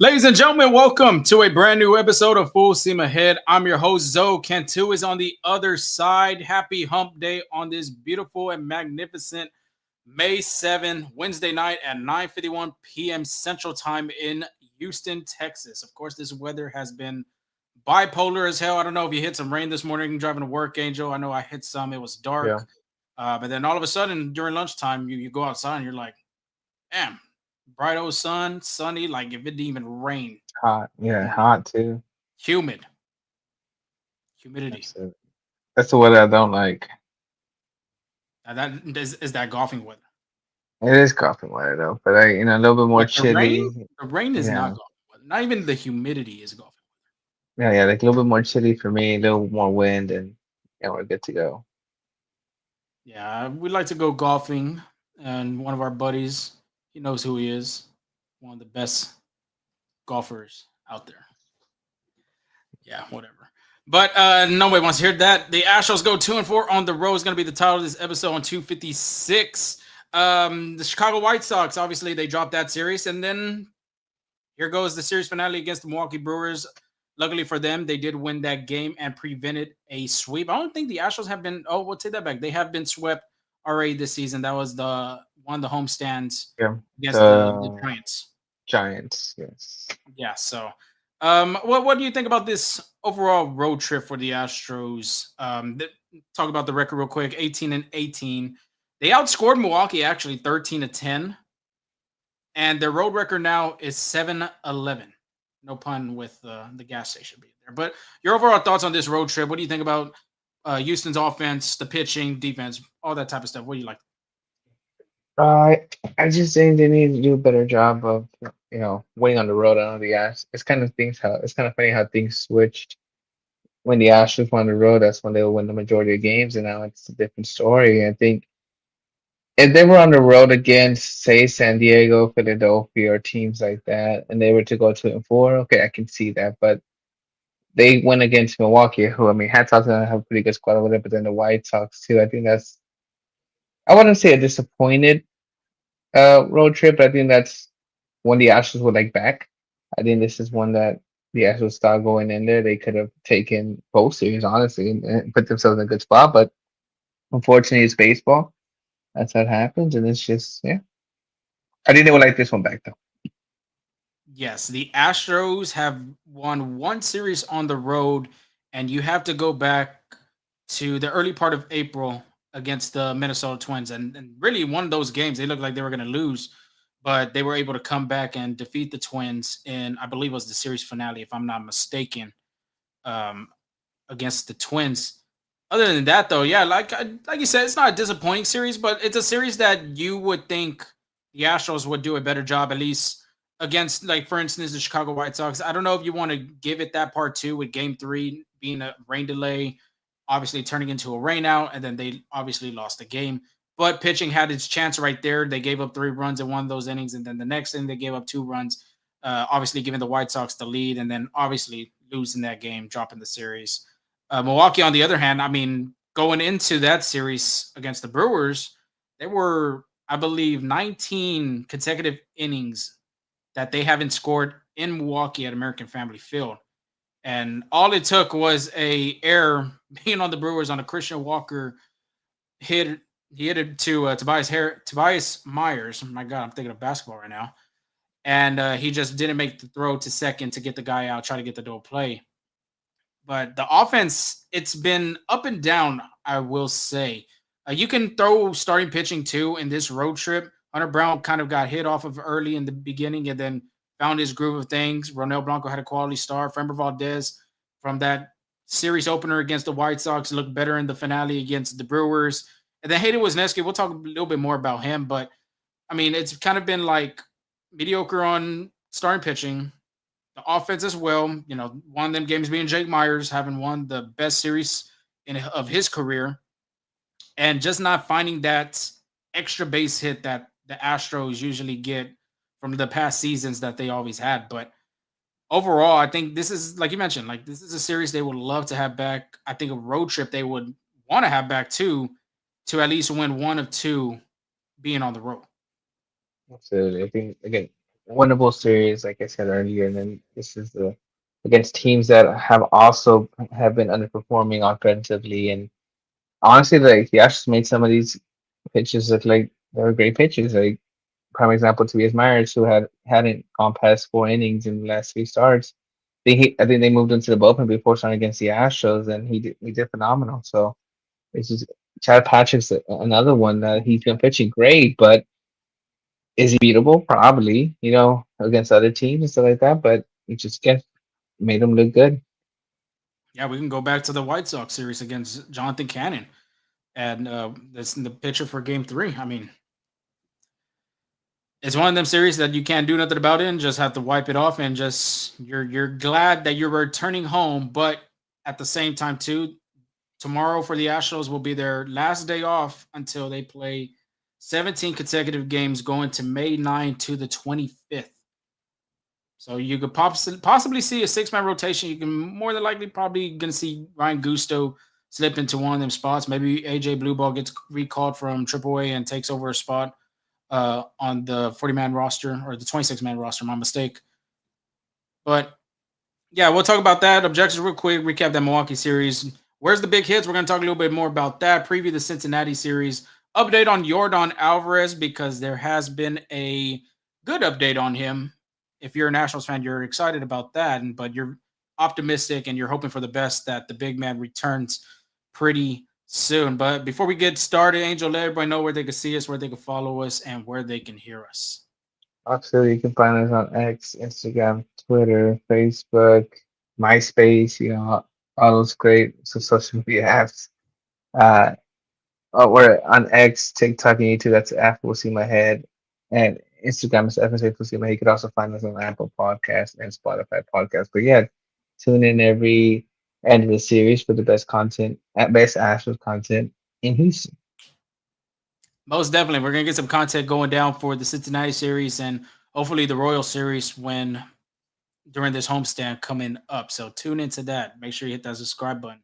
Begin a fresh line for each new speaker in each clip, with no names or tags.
Ladies and gentlemen, welcome to a brand new episode of Full Steam Ahead. I'm your host, Zoe. Cantu is on the other side. Happy hump day on this beautiful and magnificent May 7, Wednesday night at 9:51 p.m. Central Time in Houston, Texas. Of course, this weather has been bipolar as hell. I don't know if you hit some rain this morning driving to work, Angel. I know I hit some. It was
Yeah,
dark. But then all of a sudden, during lunchtime, you go outside and you're like, damn, bright old sun, sunny, like if it didn't even rain
hot.
this
Yeah,
morning.
hot too.
Humid, humidity.
That's it. That's the weather I don't like.
That is that golfing weather.
It is coffee weather though, but a little bit more
Like
chilly.
the rain is not
Yeah,
golfing weather. Not even the humidity is golfing.
yeah, like a little bit more chilly for me, a little more wind, and yeah, we're good to go.
Yeah, we like to go golfing, and one of our buddies, he knows who he is, one of the best golfers out there. Yeah, whatever. But nobody wants to hear that. The Astros go 2-4 on the road is going to be the title of this episode on 256. The Chicago White Sox, obviously, they dropped that series, and then here goes the series finale against the Milwaukee Brewers. Luckily for them, they did win that game and prevented a sweep. I don't think the Astros have been. Oh, we'll take that back. They have been swept already this season. That was the one of the homestands
Yeah,
against the
the
Giants.
Giants. Yes.
Yeah. So, what do you think about this overall road trip for the Astros? Talk about the record real quick. 18-18. They outscored Milwaukee actually 13-10, and their road record now is 7-11. No pun with the gas station being there. But your overall thoughts on this road trip? What do you think about Houston's offense, the pitching, defense, all that type of stuff? What do you like?
I I just think they need to do a better job of winning on the road. I know the Ash. It's kind of funny how things switched when the Astros won on the road. That's when they will win the majority of games, and now it's a different story. I think if they were on the road against, say, San Diego, Philadelphia, or teams like that, and they were to go 2-4, okay, I can see that. But they went against Milwaukee, who I mean, hats off to them, have a pretty good squad over there. But then the White Sox too. I think that's I wouldn't say a disappointed road trip, but I think that's one the Astros would like back. I think this is one that the Astros start going in there. They could have taken both series honestly and put themselves in a good spot, but unfortunately, it's baseball. That's what happens, and it's just yeah. I think they would like this one back though.
Yes, the Astros have won one series on the road, and you have to go back to the early part of April against the Minnesota Twins. And really, one of those games, they looked like they were going to lose, but they were able to come back and defeat the Twins in, I believe, it was the series finale, if I'm not mistaken, um, against the Twins. Other than that, though, yeah, like you said, it's not a disappointing series, but it's a series that you would think the Astros would do a better job, at least against, like for instance, the Chicago White Sox. I don't know if you want to give it that part too, with Game Three being a rain delay, obviously turning into a rain out, and then they obviously lost the game. But pitching had its chance right there. They gave up 3 runs in one of those innings, and then the next inning they gave up 2 runs, obviously giving the White Sox the lead, and then obviously losing that game, dropping the series. Milwaukee, on the other hand, I mean, going into that series against the Brewers, there were, I believe, 19 consecutive innings that they haven't scored in Milwaukee at American Family Field. And all it took was a error being on the Brewers on a Christian Walker hit. He hit it to Tobias Myers. My God, I'm thinking of basketball right now. And he just didn't make the throw to second to get the guy out, try to get the double play. But the offense, it's been up and down, I will say. You can throw starting pitching too in this road trip. Hunter Brown kind of got hit off of early in the beginning and then found his groove of things. Ronel Blanco had a quality start. Framber Valdez from that series opener against the White Sox looked better in the finale against the Brewers. And then Hayden Wesneski, we'll talk a little bit more about him. But, I mean, it's kind of been like mediocre on starting pitching, the offense as well. You know, one of them games being Jake Myers having won the best series of his career, and just not finding that extra base hit that the Astros usually get from the past seasons that they always had. But overall, I think this is, like you mentioned, like this is a series they would love to have back. I think a road trip they would want to have back too, to at least win one of two being on the road.
Absolutely. I think again. winnable series, like I said earlier, and then this is the against teams that have also have been underperforming offensively. And honestly, like the Astros made some of these pitches look like they were great pitches. Like prime example, Tobias Myers, who hadn't gone past 4 innings in the last 3 starts. I think they moved into the bullpen before starting against the Astros, and he did phenomenal. So it's just Chad Patrick's another one that he's been pitching great, but is he beatable? Probably, against other teams and stuff like that. But he just made him look good.
Yeah, we can go back to the White Sox series against Jonathan Cannon, and that's the pitcher for Game Three. I mean, it's one of them series that you can't do nothing about it and just have to wipe it off and just you're glad that you're returning home, but at the same time too, tomorrow for the Astros will be their last day off until they play 17 consecutive games going to May 9 to the 25th. So you could possibly see a six-man rotation. You can more than likely probably going to see Ryan Gusto slip into one of them spots. Maybe AJ Blueball gets recalled from AAA and takes over a spot on the 40-man roster or the 26-man roster. My mistake. But yeah, we'll talk about that. Objectives real quick. Recap that Milwaukee series. Where's the big hits? We're going to talk a little bit more about that. Preview the Cincinnati series. Update on Jordan Alvarez because there has been a good update on him. If you're a Nationals fan, you're excited about that, but you're optimistic and you're hoping for the best that the big man returns pretty soon. But before we get started, Angel, let everybody know where they can see us, where they can follow us, and where they can hear us.
Also, you can find us on X, Instagram, Twitter, Facebook, MySpace. All those great social media apps. Uh, we're on X, TikTok, and YouTube. That's After Will See My Head, and Instagram is FSA Will See My Head. You could also find us on Apple Podcasts and Spotify Podcasts. But yeah, tune in every end of the series for the best content, at best Astros content in Houston.
Most definitely. We're going to get some content going down for the Cincinnati series and hopefully the Royal series when during this homestand coming up. So tune into that. Make sure you hit that subscribe button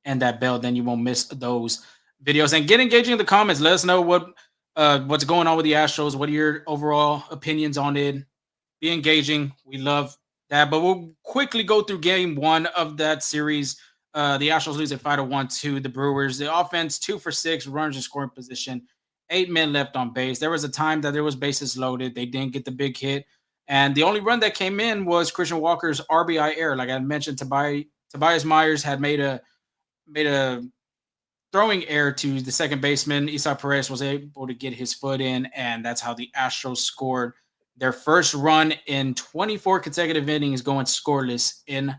and that bell. Then you won't miss those videos. And get engaging in the comments. Let us know what's going on with the Astros. What are your overall opinions on it? Be engaging. We love that. But we'll quickly go through game one of that series. The Astros lose at 5-1 to the Brewers. The offense 2 for 6, runners in scoring position, 8 men left on base. There was a time that there was bases loaded. They didn't get the big hit. And the only run that came in was Christian Walker's RBI error. Like I mentioned, Tobias Myers had made a throwing error to the second baseman. Isai Perez was able to get his foot in, and that's how the Astros scored their first run in 24 consecutive innings, going scoreless in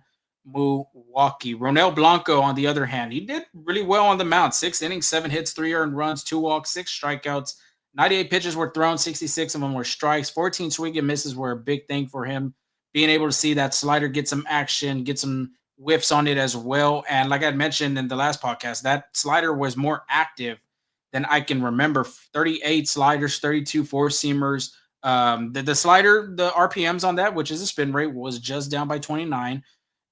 Milwaukee. Ronel Blanco, on the other hand, he did really well on the mound. 6 innings, 7 hits, 3 earned runs, 2 walks, 6 strikeouts. 98 pitches were thrown, 66 of them were strikes. 14 swing and misses were a big thing for him. Being able to see that slider get some action, get some whiffs on it as well. And like I mentioned in the last podcast, that slider was more active than I can remember. 38 sliders, 32 four seamers. The slider, the RPMs on that, which is a spin rate, was just down by 29.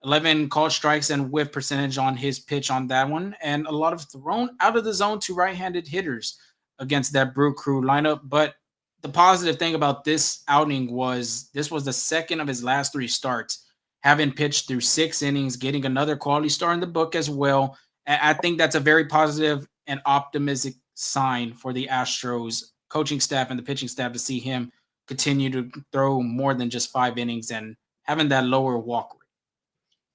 11 called strikes and whiff percentage on his pitch on that one. And a lot of thrown out of the zone to right handed hitters against that Brew Crew lineup. But the positive thing about this outing was this was the second of his last 3 starts, having pitched through 6 innings, getting another quality star in the book as well. And I think that's a very positive and optimistic sign for the Astros coaching staff and the pitching staff to see him continue to throw more than just 5 innings and having that lower walk rate.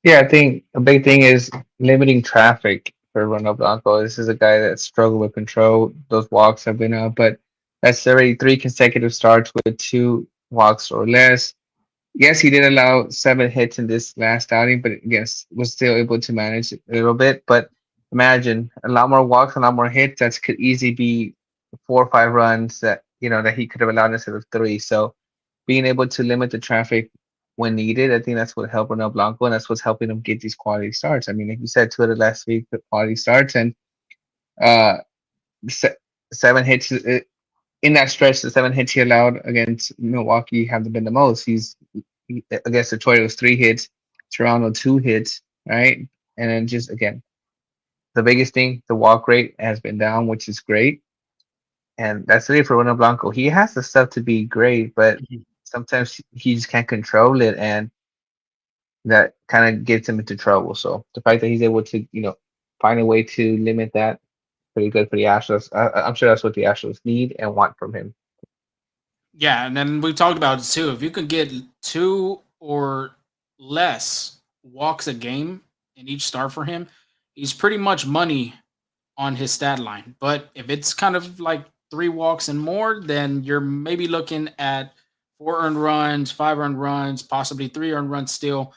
Yeah, I think a big thing is limiting traffic for Ronald Blanco. This is a guy that struggled with control. Those walks have been up, but that's already 3 consecutive starts with 2 walks or less. Yes, he did allow 7 hits in this last outing, but yes, was still able to manage it a little bit. But imagine a lot more walks, a lot more hits. That could easily be 4 or 5 runs that he could have allowed instead of 3. So being able to limit the traffic when needed, I think that's what helped Ronel Blanco, and that's what's helping him get these quality starts. I mean, like you said, Twitter last week, the quality starts, and uh, se- 7 hits in that stretch. The 7 hits he allowed against Milwaukee haven't been the most. Against Detroit, it was 3 hits. Toronto, 2 hits, right? And then just again, the biggest thing, the walk rate has been down, which is great. And that's really for Ronel Blanco. He has the stuff to be great, but sometimes he just can't control it, and that kind of gets him into trouble. So the fact that he's able to, find a way to limit that, pretty good for the Astros. I'm sure that's what the Astros need and want from him.
Yeah, and then we talked about it too. If you could get two or less walks a game in each start for him, he's pretty much money on his stat line. But if it's kind of like three walks and more, then you're maybe looking at four earned runs, five earned runs, possibly three earned runs still.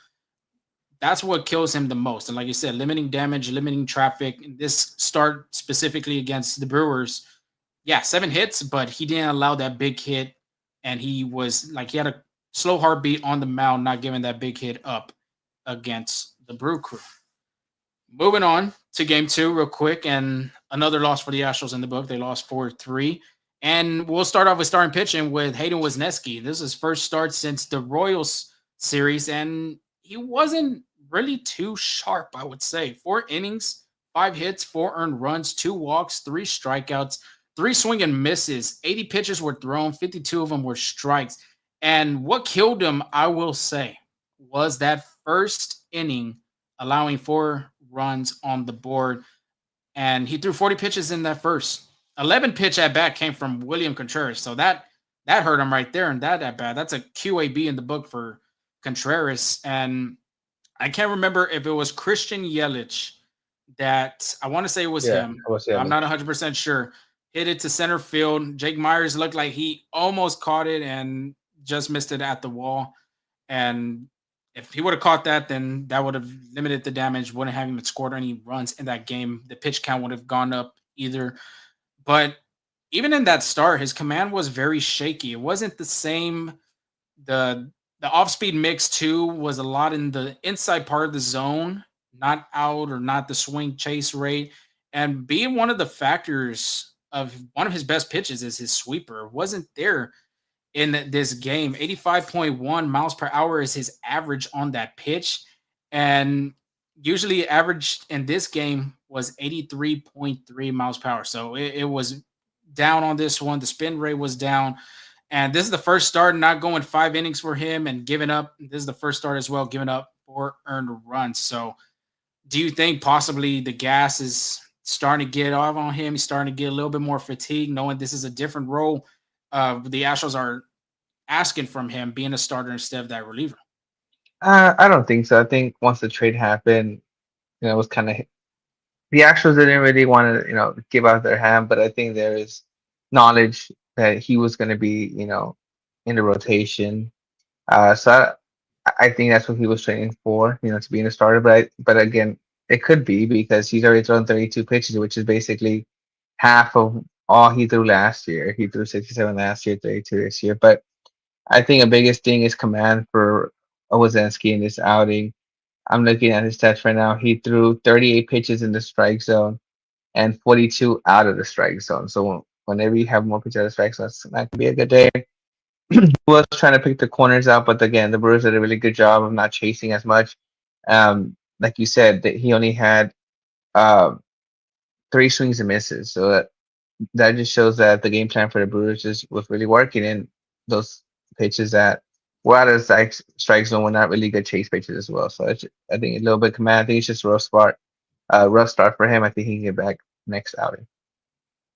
That's what kills him the most. And like you said, limiting damage, limiting traffic. In this start specifically against the Brewers, yeah, 7 hits, but he didn't allow that big hit. And he was like, he had a slow heartbeat on the mound, not giving that big hit up against the Brew Crew. Moving on to game two, real quick, and another loss for the Astros in the book. They lost 4-3. And we'll start off with starting pitching with Hayden Wesneski. This is his first start since the Royals series, and he wasn't really too sharp, I would say. 4 innings, 5 hits, 4 earned runs, 2 walks, 3 strikeouts, 3 swing and misses. 80 pitches were thrown, 52 of them were strikes. And what killed him, I will say, was that first inning allowing 4 runs on the board. And he threw 40 pitches in that first. 11 pitch at bat came from William Contreras. So that hurt him right there. And that at bat, that's a QAB in the book for Contreras. And I can't remember if it was Christian Yelich that I want to say it was
Yeah,
him.
I was
I'm not
Yelich.
100% sure. Hit it to center field. Jake Myers looked like he almost caught it and just missed it at the wall. And if he would have caught that, then that would have limited the damage, wouldn't have even scored any runs in that game. The pitch count would have gone up either. But even in that start, his command was very shaky. It wasn't the same. The off speed mix too was a lot in the inside part of the zone, not out or not the swing chase rate. And being one of the factors of one of his best pitches is his sweeper. It wasn't there in this game. 85.1 miles per hour is his average on that pitch. And usually average in this game was 83.3 miles per hour. So it was down on this one. The spin rate was down. And this is the first start not going 5 innings for him and giving up. This is the first start as well, giving up 4 earned runs. So do you think possibly the gas is starting to get off on him? He's starting to get a little bit more fatigued, knowing this is a different role. The Astros are asking from him being a starter instead of that reliever.
I don't think so. I think once the trade happened, it was kind of the Astros didn't really want to, give out their hand, but I think there is knowledge that he was going to be, in the rotation. So I think that's what he was training for, to be in the starter. But again, it could be because he's already thrown 32 pitches, which is basically half of all he threw last year. He threw 67 last year, 32 this year. But I think the biggest thing is command for Owazensky in this outing. I'm looking at his stats right now. He threw 38 pitches in the strike zone and 42 out of the strike zone. So whenever you have more pitches out of the strike zone, it's not going to be a good day. He was trying to pick the corners out, but again, the Brewers did a really good job of not chasing as much. Like you said, that he only had uh, 3 swings and misses. So that just shows that the game plan for the Brewers just was really working. And those pitches that were out of the strike zone were not really good chase pitches as well. So I think a little bit command. I think it's just a rough start for him. I think he can get back next outing.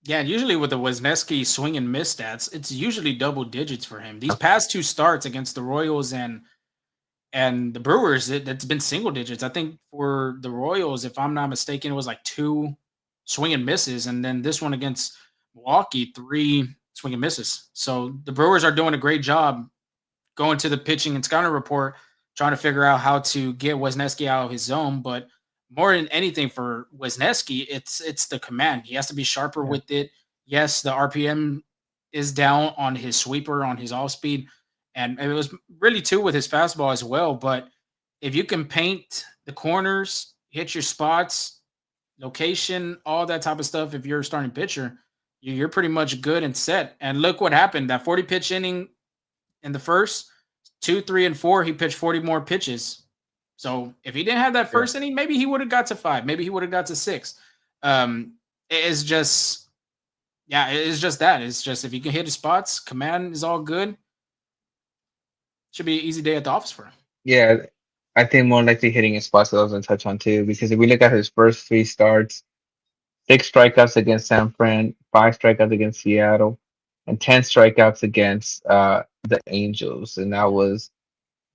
Yeah, and usually with the Wisniewski swing and miss stats, it's usually double digits for him. These past two starts against the Royals and the Brewers, it's been single digits. I think for the Royals, if I'm not mistaken, it was like 2 swing and misses, and then this one against Milwaukee, 3 swing and misses. So the Brewers are doing a great job going to the pitching and scouting report, trying to figure out how to get Wisniewski out of his zone. But more than anything for Wisniewski, it's the command. He has to be sharper
Yeah.
with it. Yes, the RPM is down on his sweeper, on his off speed, and it was really too with his fastball as well. But if you can paint the corners, hit your spots, location, all that type of stuff, if you're a starting pitcher, you're pretty much good and set. And look what happened. That 40 pitch inning in the first, two, three, and four, he pitched 40 more pitches. So if he didn't have that
Yeah.
first inning, maybe he would have got to five. Maybe he would have got to six. Um, it's just, yeah, it's just that. It's just if you can hit his spots, command is all good. Should be an easy day at the office for him.
Yeah, I think more likely hitting his spots that I was gonna touch on too, because if we look at his first three starts, six strikeouts against San Fran, five strikeouts against Seattle, and 10 strikeouts against the Angels, and that was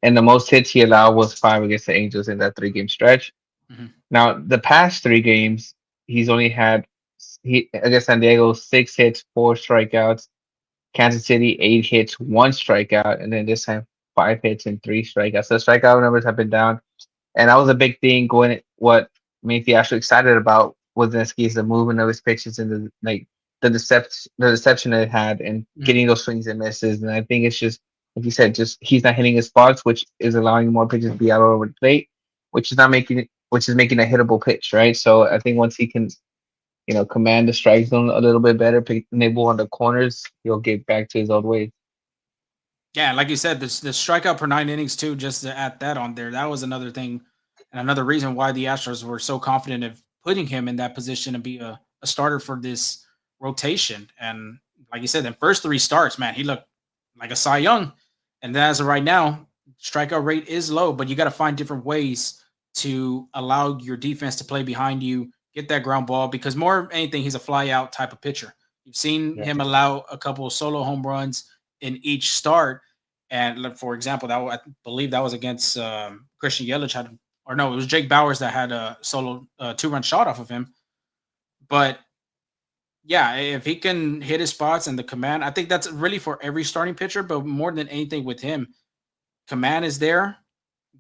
and the most hits he allowed was five against the Angels in that 3 game stretch.
Mhm.
Now the past 3 games, he's only had he against San Diego 6 hits, 4 strikeouts. Kansas City 8 hits, 1 strikeout, and then this time 5 hits and 3 strikeouts. So the strikeout numbers have been down, and that was a big thing. Going what made the Astros excited about Wozniacki is the movement of his pitches and the deception that it had and
Mhm.
getting those swings and misses. And I think it's just like you said, just he's not hitting his spots, which is allowing more pitches to be out over the plate, which is making a hittable pitch, right? So I think once he can command the strike zone a little bit better, pick nibble on the corners, he'll get back to his old ways.
Yeah, like you said, this the strikeout per 9 innings too. Just to add that on there, that was another thing, and another reason why the Astros were so confident of putting him in that position to be a starter for this rotation. And like you said, in first three starts, man, he looked like a Cy Young. And then as of right now, strikeout rate is low, but you got to find different ways to allow your defense to play behind you, get that ground ball. Because more than anything, he's a fly out type of pitcher. You've seen
Yeah.
him allow a couple of solo home runs in each start, and for example, I believe that was against Christian Yelich had, or no, it was Jake Bowers that had a solo 2 run shot off of him. But yeah, if he can hit his spots and the command, I think that's really for every starting pitcher. But more than anything with him, command is there.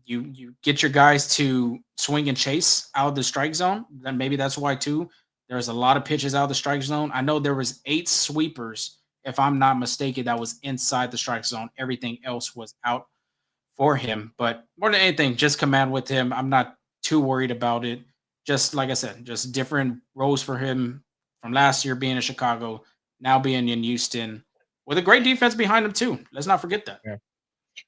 You get your guys to swing and chase out of the strike zone. Then maybe that's why too. There's a lot of pitches out of the strike zone. I know there was 8 sweepers, if I'm not mistaken, that was inside the strike zone. Everything else was out for him. But more than anything, just command with him. I'm not too worried about it. Just like I said, just different roles for him from last year being in Chicago, now being in Houston, with a great defense behind him too. Let's not forget that.
Yeah.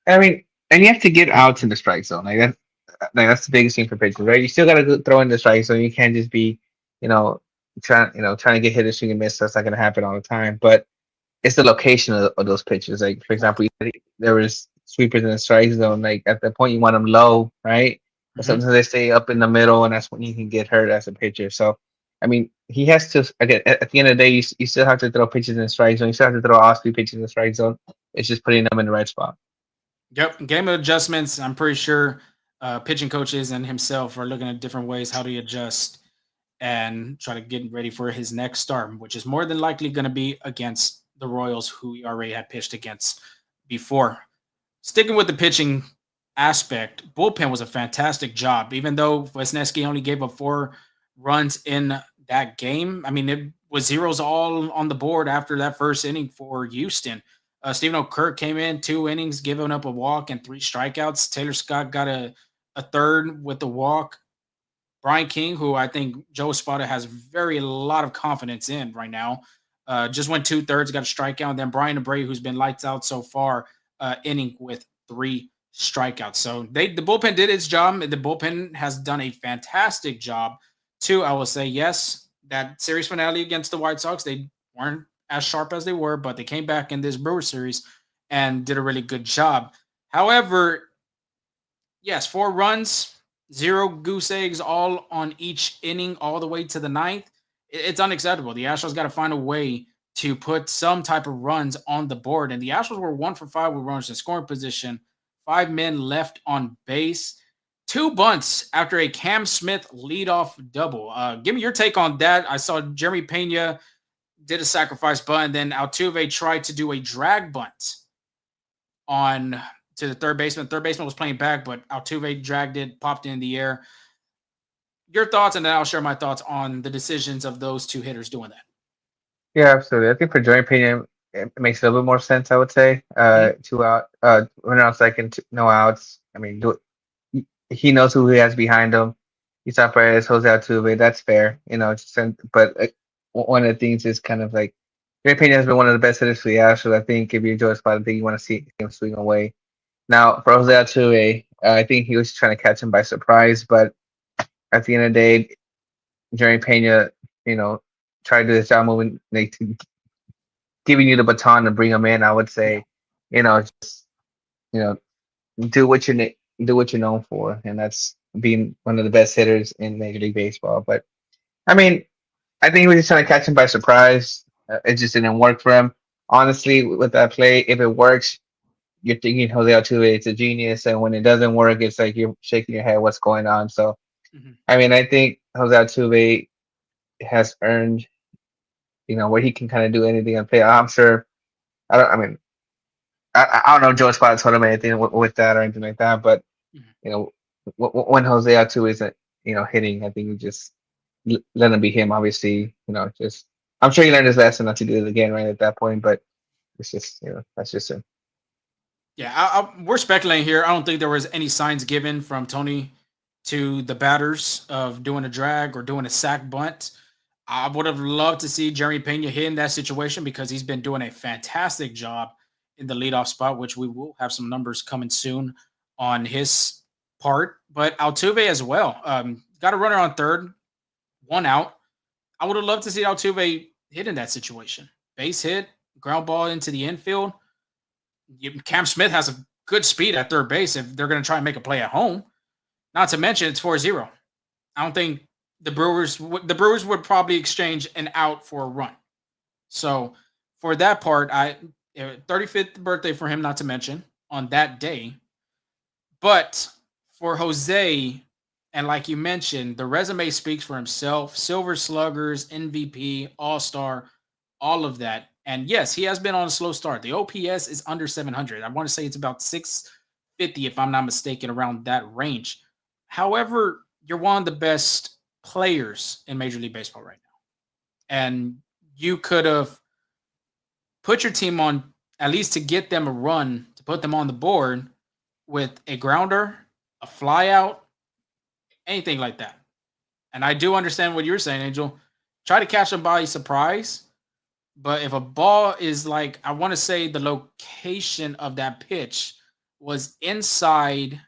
I mean, and you have to get out to the strike zone. That's the biggest thing for pitchers, right? You still got to throw in the strike zone. You can't just be, you know, trying to get hit a swing and miss. That's not going to happen all the time. But it's the location of those pitches. Like for
Right.
example, there was sweepers in the strike zone. Like at the point you want them low, right? But
Hmm.
sometimes they stay up in the middle, and that's when you can get hurt as a pitcher. So, I mean, he has to again at the end of the day, you still have to throw pitches in the strike zone. You still have to throw off speed pitches in the strike zone. It's just putting them in the right spot.
Yep. Game of adjustments. I'm pretty sure pitching coaches and himself are looking at different ways how to adjust and try to get ready for his next start, which is more than likely going to be against the Royals, who he already had pitched against before. Sticking with the pitching aspect, bullpen was a fantastic job. Even though Wisniewski only gave up 4 runs in that game, I mean, it was zeros all on the board after that first inning for Houston. Stephen O'Kirk came in 2 innings, giving up a walk and 3 strikeouts. Taylor Scott got a third with the walk. Brian King, who I think Joe Espada has very a lot of confidence in right now, just went 2/3, got a strikeout. And then Brian Abreu, who's been lights out so far, inning with 3 strikeouts. So the bullpen did its job. The bullpen has done a fantastic job too. I will say yes. That series finale against the White Sox, they weren't as sharp as they were, but they came back in this Brewer series and did a really good job. However, yes, 4 runs, zero goose eggs, all on each inning, all the way to the ninth. It's unacceptable. The Astros got to find a way to put some type of runs on the board. And the Astros were 1 for 5 with runners in scoring position, 5 men left on base, 2 bunts after a Cam Smith leadoff double. Give me your take on that. I saw Jeremy Pena did a sacrifice bunt, and then Altuve tried to do a drag bunt on to the third baseman. Third baseman was playing back, but Altuve dragged it, popped it in the air. Your thoughts, and then I'll share my thoughts on the decisions of those two hitters doing that.
Yeah, absolutely. I think for Joey Pena, it makes a little bit more sense. I would say,
Mhm.
2 out, runner on second, no outs. I mean, he knows who he has behind him. He's not Perez, Jose Altuve. That's fair, but one of the things is kind of like Joey Pena has been one of the best hitters for the Astros. I think if you're Joe Spot, I think you want to see him swing away. Now, for Jose Altuve, I think he was trying to catch him by surprise, but at the end of the day, Jerry Pena, you know, tried to do his job moving, like, giving you the baton to bring him in. I would
Yeah.
say, you know, just, you know, do what you do what you're known for, and that's being one of the best hitters in Major League Baseball. But I mean, I think he was just trying to catch him by surprise. It just didn't work for him. Honestly, with that play, if it works, you're thinking Jose Altuve is a genius, and when it doesn't work, it's like you're shaking your head, what's going on? So,
Mhm.
I mean, I think Jose Altuve has earned, where he can kind of do anything and play. I'm sure. I don't. I mean, I don't know if Joe Espada told him anything with that or anything like that, but
Mhm.
you know, when Jose Altuve isn't, hitting, I think you just let him be him. Obviously, just I'm sure he learned his lesson not to do it again right at that point, but it's just, that's just it.
Yeah, we're speculating here. I don't think there was any signs given from Tony to the batters of doing a drag or doing a sack bunt. I would have loved to see Jeremy Pena hit in that situation because he's been doing a fantastic job in the leadoff spot, which we will have some numbers coming soon on his part. But Altuve as well. Got a runner on third, one out. I would have loved to see Altuve hit in that situation. Base hit, ground ball into the infield. Cam Smith has a good speed at third base if they're going to try and make a play at home. Not to mention it's 4-0. I don't think the Brewers would probably exchange an out for a run. So for that part, 35th birthday for him, not to mention on that day. But for Jose, and like you mentioned, the resume speaks for himself. Silver Sluggers, MVP, All Star, all of that. And yes, he has been on a slow start. The OPS is under 700. I want to say it's about 650, if I'm not mistaken, around that range. However, you're one of the best players in Major League Baseball right now. And you could have put your team on at least to get them a run, to put them on the board with a grounder, a flyout, anything like that. And I do understand what you're saying, Angel. Try to catch them by surprise. But if a ball is like, I want to say the location of that pitch was inside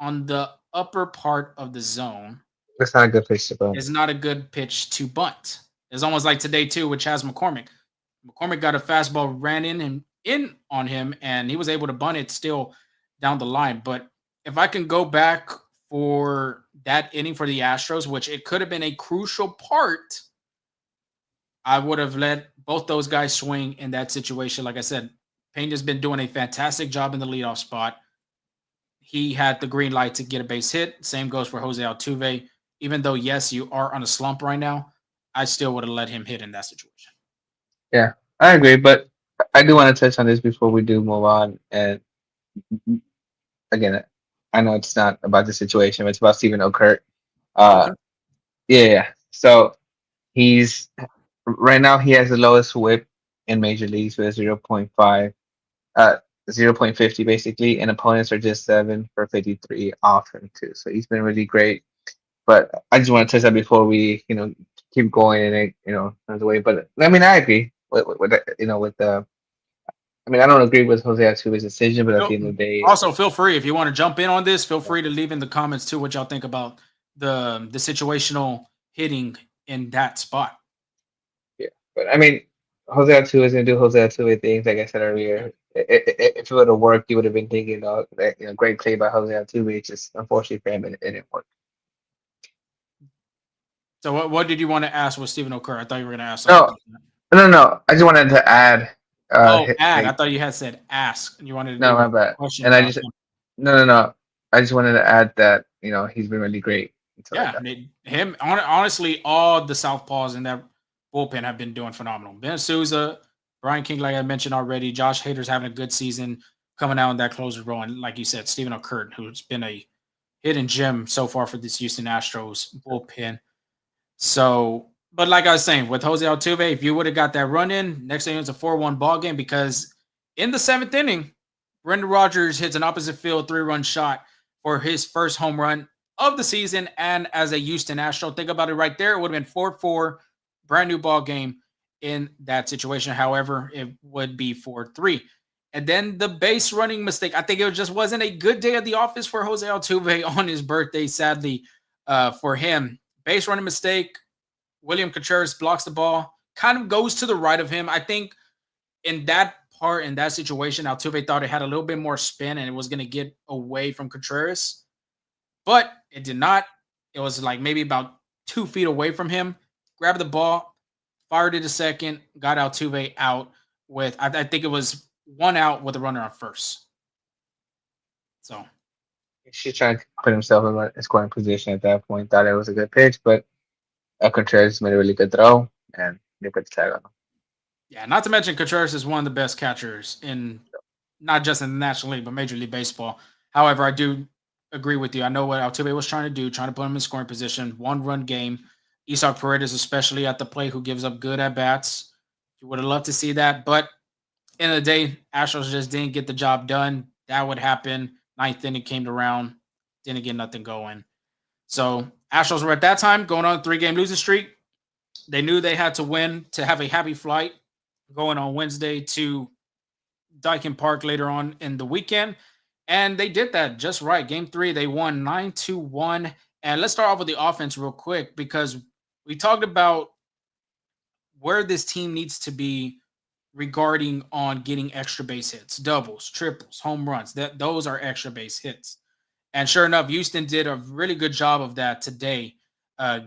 on the upper part of the zone,
That's not a good place to go.
is not a good pitch to bunt. It's almost like today too with Chas McCormick. McCormick got a fastball, ran in on him, and he was able to bunt it still down the line. But if I can go back for that inning for the Astros, which it could have been a crucial part, I would have let both those guys swing in that situation. Like I said, Pena's been doing a fantastic job in the leadoff spot. He had the green light to get a base hit. Same goes for Jose Altuve. Even though, yes, you are on a slump right now, I still would have let him hit in that situation.
Yeah, I agree, but I do want to touch on this before we do move on. And again, I know it's not about the situation, but it's about Stephen Okert.
Oh,
Uh,
okay.
yeah, yeah. So he's right now he has the lowest whip in major leagues with 0.5, uh, 0.50 basically, and opponents are just 7 for 53 off him too. So he's been really great. But I just want to touch that before we, keep going and another way. But I mean, I agree with with the. I mean, I don't agree with Jose Altuve's decision, but at the end of the day,
Also, feel free if you want to jump in on this. Feel free to leave in the comments too what y'all think about the situational hitting in that spot.
yeah. But I mean, Jose Altuve is gonna do Jose Altuve things. Like I said earlier, if it would have worked, you would have been thinking, that, great play by Jose Altuve. It's just unfortunately for him, it didn't work.
So, what did you want to ask with Stephen O'Curr? I thought you were going to ask something
No,
about that.
no, no. I just wanted to add.
Oh, add. I
Hey,
thought you had said ask, and you wanted it
no,
was
my
a
bad.
question
And I
about
just
him.
no, no, no. I just wanted to add that he's been really great and stuff like
Yeah,
that.
honestly, all the southpaws in that bullpen have been doing phenomenal. Ben Souza, Brian King, like I mentioned already, Josh Hader's having a good season coming out in that closer role, and like you said, Stephen O'Curd, who's been a hidden gem so far for this Houston Astros bullpen. So, but like I was saying, with Jose Altuve, if you would have got that run in, next thing it's a 4-1 ball game because in the seventh inning, Brendan Rodgers hits an opposite field 3-run shot for his first home run of the season and as a Houston Astro. Think about it right there. It would have been 4-4, brand new ball game in that situation. However, it would be 4-3. And then the base running mistake. I think it just wasn't a good day at the office for Jose Altuve on his birthday, sadly, for him. Base running mistake. William Contreras blocks the ball, kind of goes to the right of him. I think in that part in that situation. Altuve thought it had a little bit more spin and it was going to get away from Contreras, but it did not. It was like maybe about 2 feet away from him. Grabbed the ball, fired it a second, got Altuve out with, I think it was one out with a runner on first. So,
She's trying to put himself in a scoring position at that point. Thought it was a good pitch, but Contreras made a really good throw, and they put the tag on him.
yeah, not to mention Contreras is one of the best catchers in not just in the National League, but Major League Baseball. However, I do agree with you. I know what Altuve was trying to do, trying to put him in scoring position, 1 run game. Isak Paredes, especially at the plate, who gives up good at bats. You would have loved to see that, but end of the day, Astros just didn't get the job done. That would happen. Ninth inning came around, didn't get nothing going. So Astros were at that time going on a 3-game losing streak. They knew they had to win to have a happy flight going on Wednesday to Daikin Park later on in the weekend. And they did that just right. Game 3, they won 9-1. And let's start off with the offense real quick because we talked about where this team needs to be regarding on getting extra base hits, doubles, triples, home runs. That those are extra base hits. And sure enough, Houston did a really good job of that today,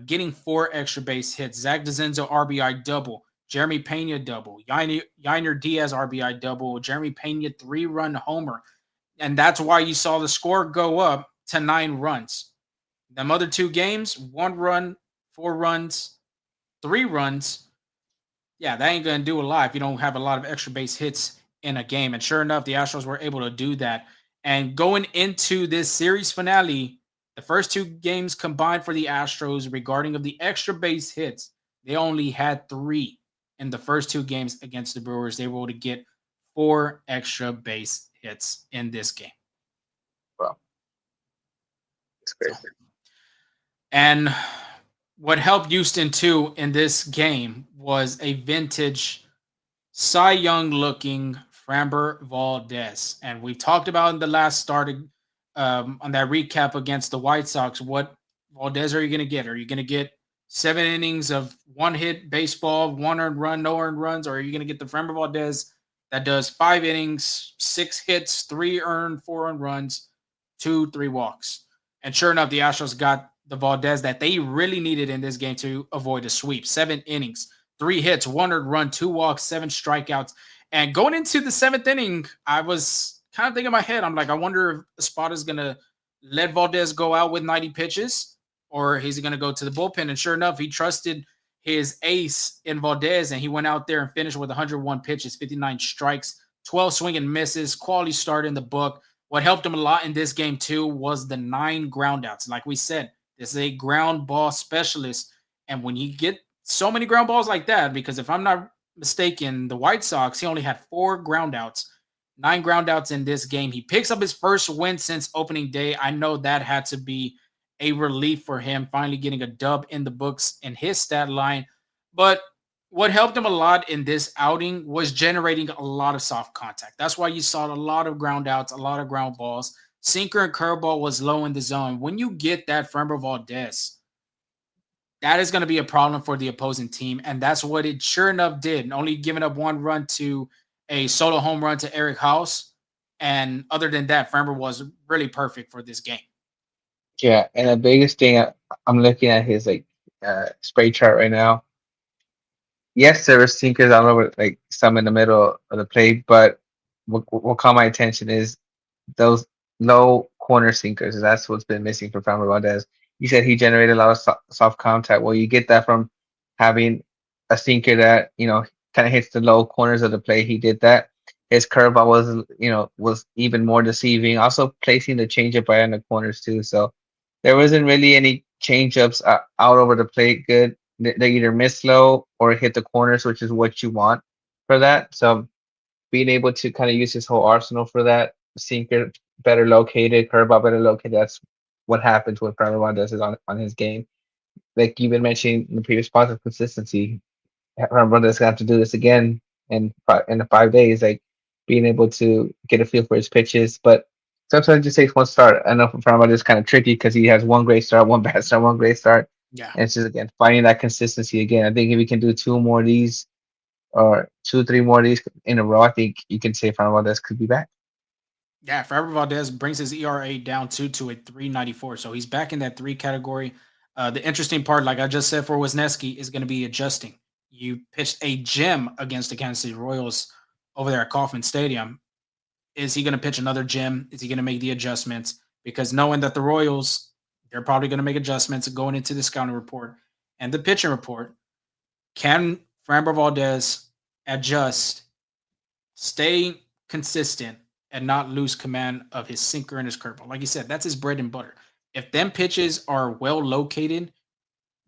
getting 4 extra base hits. Zach DeZenzo RBI double, Jeremy Pena double, Yainer Diaz RBI double, Jeremy Pena 3-run homer. And that's why you saw the score go up to 9 runs. Them other 2 games, 1 run, 4 runs, 3 runs, yeah, that ain't gonna do a lot if you don't have a lot of extra base hits in a game. And sure enough, the Astros were able to do that. And going into this series finale, the first 2 games combined for the Astros regarding of the extra base hits, they only had 3 in the first 2 games against the Brewers. They were able to get 4 extra base hits in this game.
Well, it's
So,
crazy.
and what helped Houston too in this game was a vintage Cy Young looking Framber Valdez. And we talked about in the last started on that recap against the White Sox. What Valdez are you going to get? Are you going to get 7 innings of 1 hit baseball, 1 earned run, no earned runs? Or are you going to get the Framber Valdez that does 5 innings, 6 hits, 3 earned, 4 earned runs, 2, 3 walks? And sure enough, the Astros got the Valdez that they really needed in this game to avoid a sweep. 7 innings, 3 hits, 1 earned run, 2 walks, 7 strikeouts. And going into the 7th inning, I was kind of thinking in my head, I'm like, I wonder if Espada's going to let Valdez go out with 90 pitches or is he going to go to the bullpen? And sure enough, he trusted his ace in Valdez and he went out there and finished with 101 pitches, 59 strikes, 12 swing and misses, quality start in the book. What helped him a lot in this game, too, was the 9 groundouts. Like we said, this is a ground ball specialist. And when you get so many ground balls like that, because if I'm not mistaken, the White Sox, he only had 4 groundouts, 9 groundouts in this game. He picks up his first win since opening day. I know that had to be a relief for him, finally getting a dub in the books in his stat line. But what helped him a lot in this outing was generating a lot of soft contact. That's why you saw a lot of ground outs, a lot of ground balls. Sinker and curveball was low in the zone. When you get that Framber Valdez, that is going to be a problem for the opposing team. And that's what it sure enough did. Only giving up 1 run to a solo home run to Eric House. And other than that, Framber was really perfect for this game.
Yeah, and the biggest thing I'm looking at his like spray chart right now. Yes, there were sinkers all over, like some in the middle of the plate, but what caught my attention is those low corner sinkers. That's what's been missing from Framber Valdez. You said he generated a lot of soft contact. Well, you get that from having a sinker that kind of hits the low corners of the plate. He did that. His curveball was even more deceiving. Also placing the changeup right in the corners too. So there wasn't really any changeups out over the plate. Good. They either miss low or hit the corners, which is what you want for that. So being able to kind of use his whole arsenal for that, sinker better located, curveball better located. That's what happens when Framber does is on his game. Like you've been mentioning in the previous part of consistency, Framber does have to do this again in the 5 days, like being able to get a feel for his pitches. But sometimes it just takes one start. I know for Framber is kind of tricky because he has one great start, one bad start, one great start.
Yeah.
And it's just again finding that consistency again. I think if we can do 2 more of these, or 2, 3 more of these in a row, I think you can say Fernando Valdez could be back.
Yeah, Framber Valdez brings his ERA down to a 3.94, so he's back in that three category. The interesting part, like I just said for Wisniewski, is going to be adjusting. You pitched a gem against the Kansas City Royals over there at Kauffman Stadium. Is he going to pitch another gem? Is he going to make the adjustments? Because knowing that the Royals, they're probably going to make adjustments going into the scouting report and the pitching report. Can Framber Valdez adjust, stay consistent, and not lose command of his sinker and his curveball? Like you said, that's his bread and butter. If them pitches are well located,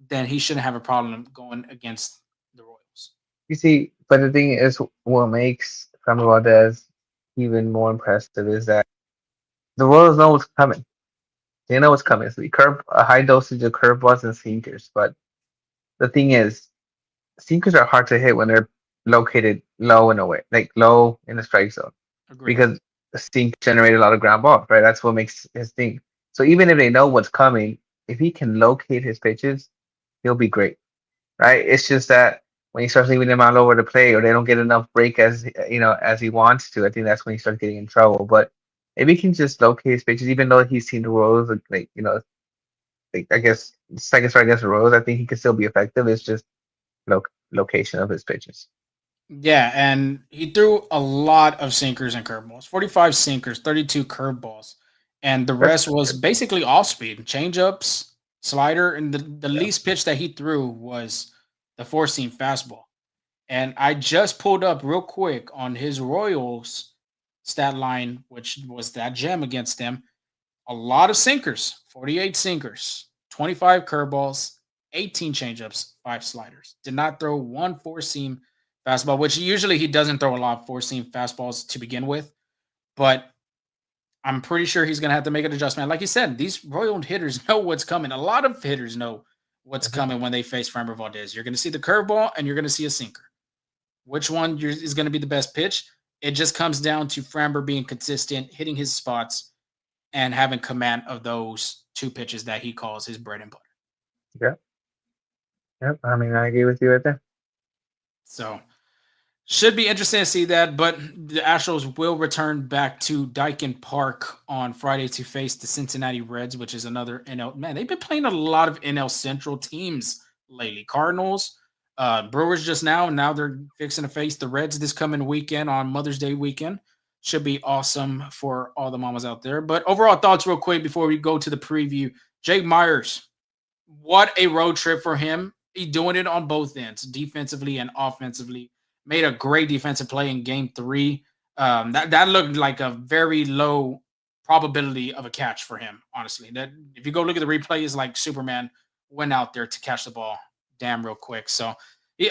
then he shouldn't have a problem going against the Royals.
You see, but the thing is, what makes Fernando Valdez even more impressive is that the Royals know what's coming. They know what's coming. It's a high dosage of curveballs and sinkers. But the thing is, sinkers are hard to hit when they're located low in a way, like low in the strike zone,
Agreed.
because the sink generate a lot of ground balls, right? That's what makes his thing. So even if they know what's coming, if he can locate his pitches, he'll be great, right? It's just that when he starts leaving them all over the play, or they don't get enough break as as he wants to, I think that's when he starts getting in trouble. But if he can just locate his pitches, even though he's seen the Royals, like I guess second start against the Royals, I think he can still be effective. It's just location of his pitches.
Yeah, and he threw a lot of sinkers and curveballs. 45 sinkers, 32 curveballs, and the
That's
rest was basically off speed, changeups, slider, and the
yeah.
least pitch that he threw was the four seam fastball. And I just pulled up real quick on his Royals stat line, which was that gem against them. A lot of sinkers, 48 sinkers, 25 curveballs, 18 changeups, five sliders. Did not throw one four seam fastball, which usually he doesn't throw a lot of four seam fastballs to begin with. But I'm pretty sure he's going to have to make an adjustment. Like you said, these Royal hitters know what's coming. A lot of hitters know what's
Mhm.
coming when they face Framber Valdez. You're going to see the curveball and you're going to see a sinker. Which one is going to be the best pitch? It just comes down to Framber being consistent, hitting his spots, and having command of those two pitches that he calls his bread and butter.
Yeah, yep. I mean, I agree with you right there.
So should be interesting to see that. But the Astros will return back to Daikin Park on Friday to face the Cincinnati Reds, which is another NL. Man, they've been playing a lot of NL Central teams lately. Cardinals, Brewers just now, and now they're fixing to face the Reds this coming weekend on Mother's Day weekend. Should be awesome for all the mamas out there. But overall thoughts, real quick, before we go to the preview. Jake Myers, what a road trip for him. He's doing it on both ends, defensively and offensively. Made a great defensive play in game three. That looked like a very low probability of a catch for him, honestly. That if you go look at the replay, it's like Superman went out there to catch the ball damn real quick. So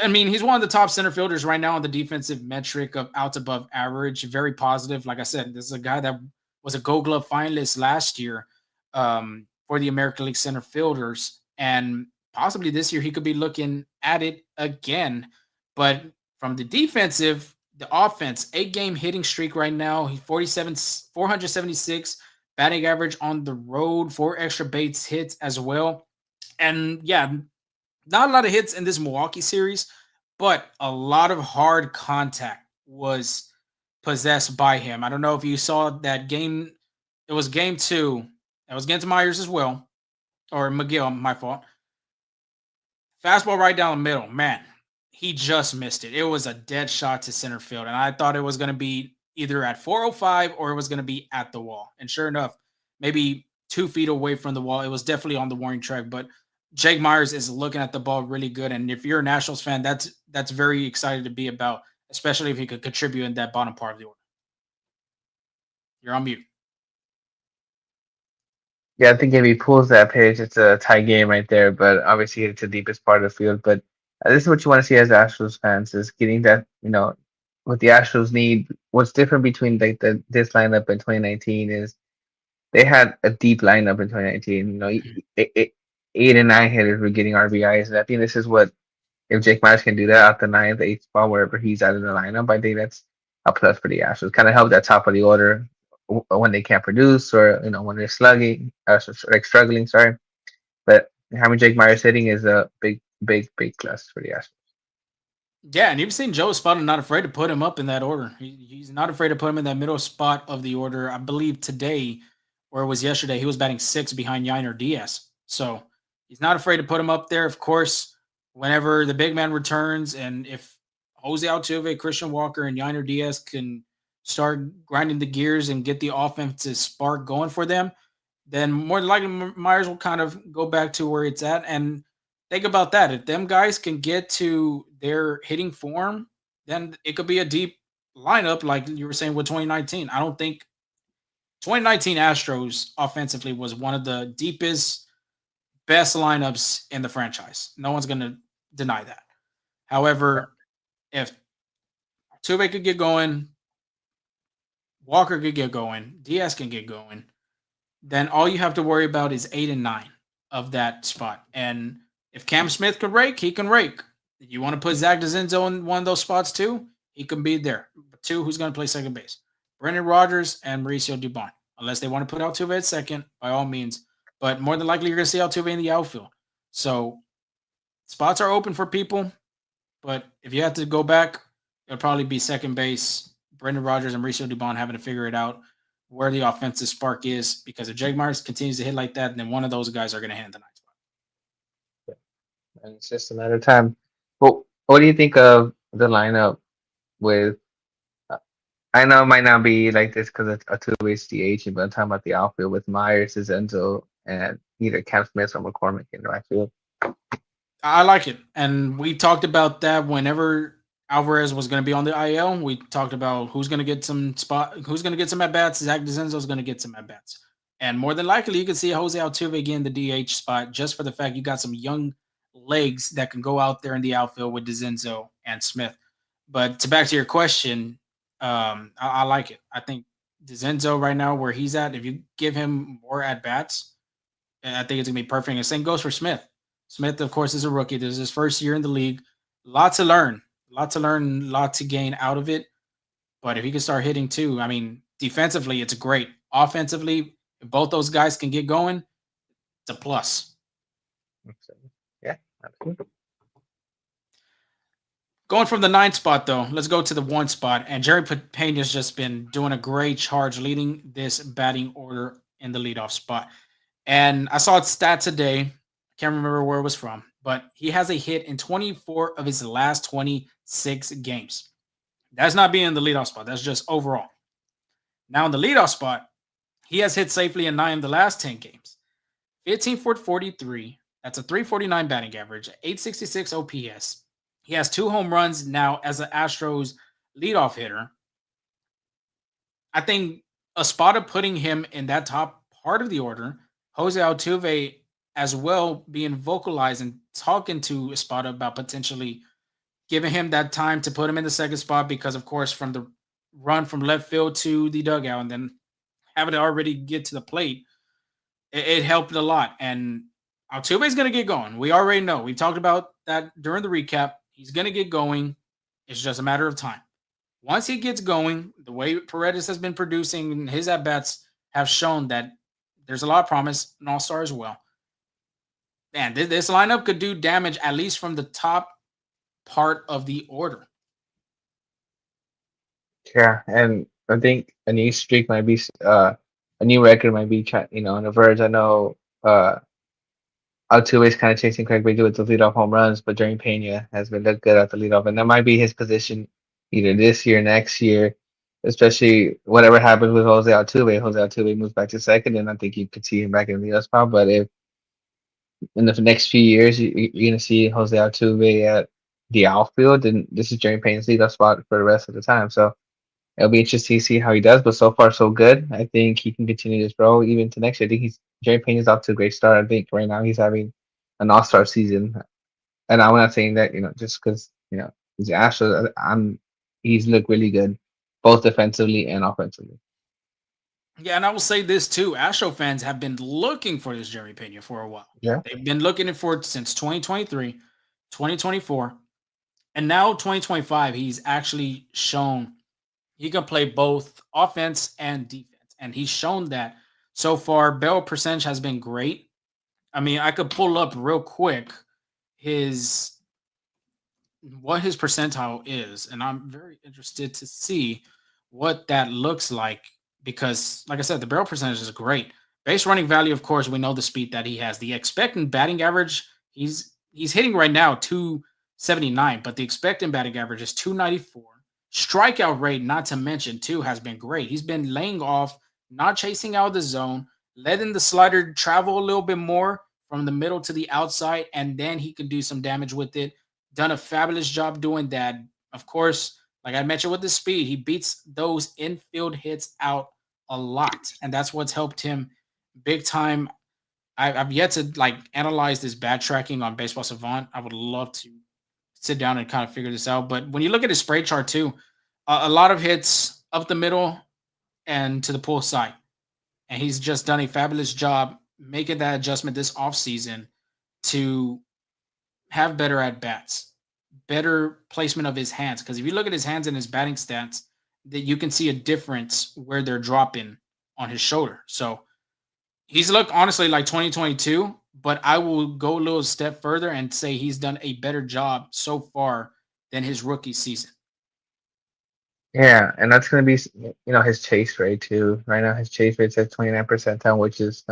I mean, he's one of the top center fielders right now on the defensive metric of outs above average. Very positive. Like I said, this is a guy that was a Gold Glove finalist last year for the American League center fielders, and possibly this year he could be looking at it again. But from the defensive, the offense, 8 game hitting streak right now. He's 47, 476 batting average on the road, 4 extra base hits as well. And yeah, not a lot of hits in this Milwaukee series, but a lot of hard contact was possessed by him. I don't know if you saw that game. It was game two. That was against Myers as well, or McGill, my fault. Fastball right down the middle. Man, he just missed it. It was a dead shot to center field. And I thought it was going to be either at 405 or it was going to be at the wall. And sure enough, maybe 2 feet away from the wall. It was definitely on the warning track. But Jake Myers is looking at the ball really good. And if you're a Nationals fan, that's very excited to be about, especially if he could contribute in that bottom part of the order. You're on mute.
Yeah, I think if he pulls that pitch, it's a tie game right there. But obviously, it's the deepest part of the field. But this is what you want to see as Astros fans: is getting that what the Astros need. What's different between like this lineup in 2019 is they had a deep lineup in 2019. Eight and nine hitters were getting RBIs, and I think this is what if Jake Myers can do that at the ninth, eighth spot, wherever he's at in the lineup, I think that's a plus for the Astros. Kind of help that top of the order when they can't produce, or when they're slugging, like struggling. Sorry, but having Jake Myers hitting is a big, big, big plus for the Astros.
Yeah, and you've seen Joe Spot not afraid to put him up in that order. He's not afraid to put him in that middle spot of the order. I believe today, or it was yesterday, he was batting six behind Yiner Diaz. So he's not afraid to put him up there. Of course, whenever the big man returns, and if Jose Altuve, Christian Walker, and Yiner Diaz can start grinding the gears and get the offensive spark going for them, then more than likely Myers will kind of go back to where it's at. And think about that. If them guys can get to their hitting form, then it could be a deep lineup, like you were saying with 2019. I don't think 2019 Astros offensively was one of the deepest, best lineups in the franchise. No one's going to deny that.
Yeah.
However, if Tuve could get going, Walker could get going, Diaz can get going, then all you have to worry about is 8 and 9 of that spot. And if Cam Smith could rake, he can rake. If you want to put Zach DeZenzo in one of those spots too, he can be there. But two, who's going to play second base? Brendan Rodgers and Mauricio Dubon. Unless they want to put Altuve at second, by all means. But more than likely, you're going to see Altuve in the outfield. So spots are open for people. But if you have to go back, it'll probably be second base. Brendan Rodgers and Mauricio Dubon having to figure it out where the offensive spark is. Because if Jake Myers continues to hit like that, then one of those guys are going to hit the ninth spot.
And it's just a matter of time. But what do you think of the lineup with? uh, I know it might not be like this because it's a two-way DH, but I'm talking about the outfield with Myers, Enzo, and either Cam Smith or McCormick in the right field.
I like it, and we talked about that whenever Alvarez was going to be on the IL. We talked about who's going to get some at bats. Zach DeZenzo is going to get some at bats, and more than likely, you could see Jose Altuve again the DH spot just for the fact you got some young legs that can go out there in the outfield with DeZenzo and Smith. But to back to your question, I like it. I think DeZenzo right now where he's at, if you give him more at bats, and I think it's gonna be perfect. And the same goes for Smith. Smith, of course, is a rookie. This is his first year in the league. Lot to learn, lot to learn, lot to gain out of it. But if he can start hitting too, I mean, defensively, it's great. Offensively, if both those guys can get going, it's a plus.
So, yeah, absolutely.
Going from the ninth spot, though, let's go to the one spot. And Jerry Pena's just been doing a great charge leading this batting order in the leadoff spot. And I saw its stat today. I can't remember where it was from, but he has a hit in 24 of his last 26 games. That's not being in the leadoff spot. That's just overall. Now in the leadoff spot, he has hit safely in 9 of the last 10 games. 15 for 43. That's a 349 batting average, 866 OPS. He has 2 home runs now as an Astros leadoff hitter. I think a spot of putting him in that top part of the order, Jose Altuve as well being vocalized and talking to Espada about potentially giving him that time to put him in the second spot because, of course, from the run from left field to the dugout and then having to already get to the plate, it helped a lot. And Altuve's going to get going. We already know. We talked about that during the recap. He's going to get going. It's just a matter of time. Once he gets going, the way Paredes has been producing, his at bats have shown that there's a lot of promise, an all star as well. Man, this lineup could do damage at least from the top part of the order.
Yeah, and I think a new streak might be a new record might be on the verge. I know Altuve is kind of chasing Craig Biggio with the leadoff home runs, but Jerry Pena has been looked good at the leadoff, and that might be his position either this year, next year, especially whatever happens with Jose Altuve. Jose Altuve moves back to second, and I think you could see him back in the leadoff spot. But if in the next few years you're gonna see Jose Altuve at the outfield, then this is Jerry Pena's leadoff spot for the rest of the time. So it'll be interesting to see how he does, but so far so good. I think he can continue this role even to next year. I think he's Jerry Payne is off to a great start. I think right now he's having an all-star season, and I'm not saying that just because he's the Astros. He's looked really good, both defensively and offensively.
Yeah, and I will say this too. Astro fans have been looking for this Jerry Pena for a while.
Yeah,
They've been looking for it since 2023, 2024, and now 2025. He's actually shown he can play both offense and defense. And he's shown that so far. Barrel percentage has been great. I mean, I could pull up real quick his what his percentile is, and I'm very interested to see what that looks like because, like I said, the barrel percentage is great. Base running value, of course, we know the speed that he has. The expected batting average, he's hitting right now 279, but the expected batting average is 294. Strikeout rate, not to mention, too, has been great. He's been laying off, not chasing out of the zone, letting the slider travel a little bit more from the middle to the outside, and then he can do some damage with it. Done a fabulous job doing that. Of course, like I mentioned with the speed, he beats those infield hits out a lot, and that's what's helped him big time. I've yet to like analyze this bad tracking on Baseball Savant. I would love to sit down and kind of figure this out. But when you look at his spray chart too, a lot of hits up the middle and to the pull side, and he's just done a fabulous job making that adjustment this offseason to have better at bats, better placement of his hands. Because if you look at his hands and his batting stats, that you can see a difference where they're dropping on his shoulder. So he's looked honestly like 2022, but I will go a little step further and say he's done a better job so far than his rookie season.
Yeah, and that's gonna be his chase rate too. Right now, his chase rate's at 29 percentile, which is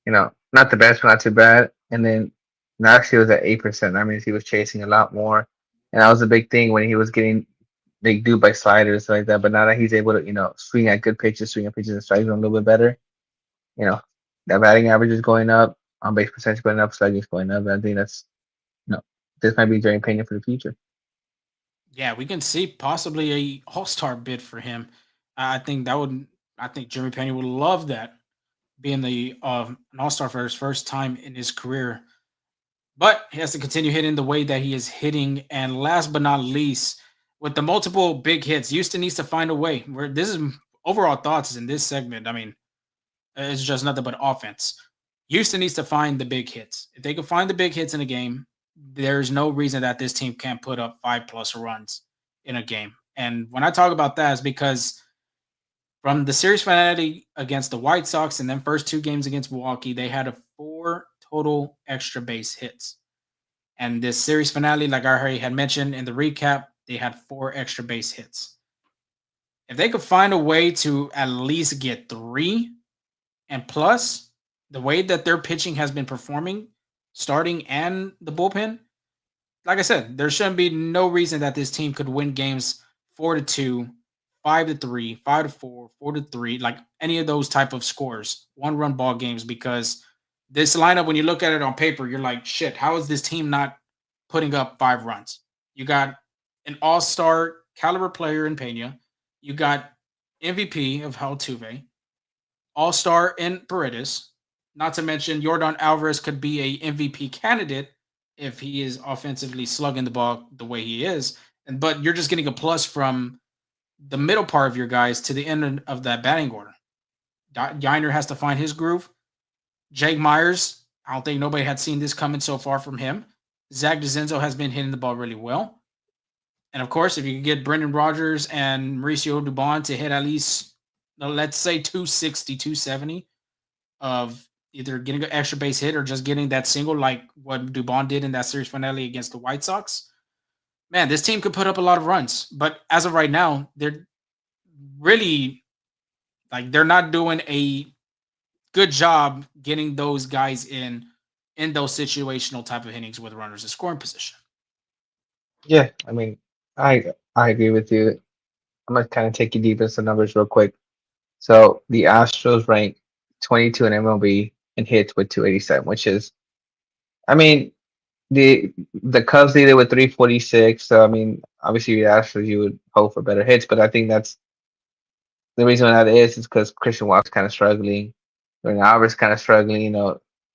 not the best, but not too bad. And then last year was at 8%. That means he was chasing a lot more, and that was a big thing when he was getting like duped by sliders like that. But now that he's able to swing at good pitches, swing at pitches and strike zone a little bit better, you know that batting average is going up, on base percentage going up, slugging is going up. And I think that's you know this might be very opinion for the future.
Yeah, we can see possibly a All Star bid for him. I think that would. I think Jimmy Penny would love that being the an All Star for his first time in his career. But he has to continue hitting the way that he is hitting. And last but not least, with the multiple big hits, Houston needs to find a way. Where this is overall thoughts in this segment. I mean, it's just nothing but offense. Houston needs to find the big hits. If they can find the big hits in a game, there's no reason that this team can't put up 5+ runs in a game. And when I talk about that, is because from the series finale against the White Sox and then first two games against Milwaukee, they had a 4 total extra base hits. And this series finale, like I already had mentioned in the recap, they had 4 extra base hits. If they could find a way to at least get three and plus, the way that their pitching has been performing, starting and the bullpen, like I said, there shouldn't be no reason that this team could win games 4-2, 5-3, 5-4, 4-3, like any of those type of scores, 1 run ball games. Because this lineup, when you look at it on paper, you're like, shit, how is this team not putting up 5 runs? You got an all-star caliber player in Pena. You got MVP of Altuve, all-star in Paredes. Not to mention Jordan Alvarez could be a MVP candidate if he is offensively slugging the ball the way he is. And but you're just getting a plus from the middle part of your guys to the end of that batting order. Yiner has to find his groove. Jake Myers, I don't think nobody had seen this coming so far from him. Zach DeZenzo has been hitting the ball really well. And of course, if you can get Brendan Rodgers and Mauricio Dubon to hit at least, let's say 260, 270 of either getting an extra base hit or just getting that single like what Dubon did in that series finale against the White Sox, man, this team could put up a lot of runs. But as of right now, they're really like they're not doing a good job getting those guys in those situational type of innings with runners in scoring position.
Yeah, I mean, I agree with you. I'm gonna kind of take you deep into the numbers real quick. So the Astros rank 22 in MLB and hits with 287, which is, I mean, the Cubs lead it with 346. So I mean, obviously the Astros you would hope for better hits, but I think that's the reason why that is because Christian Walker's kind of struggling, Jordan Alvarez kind of struggling.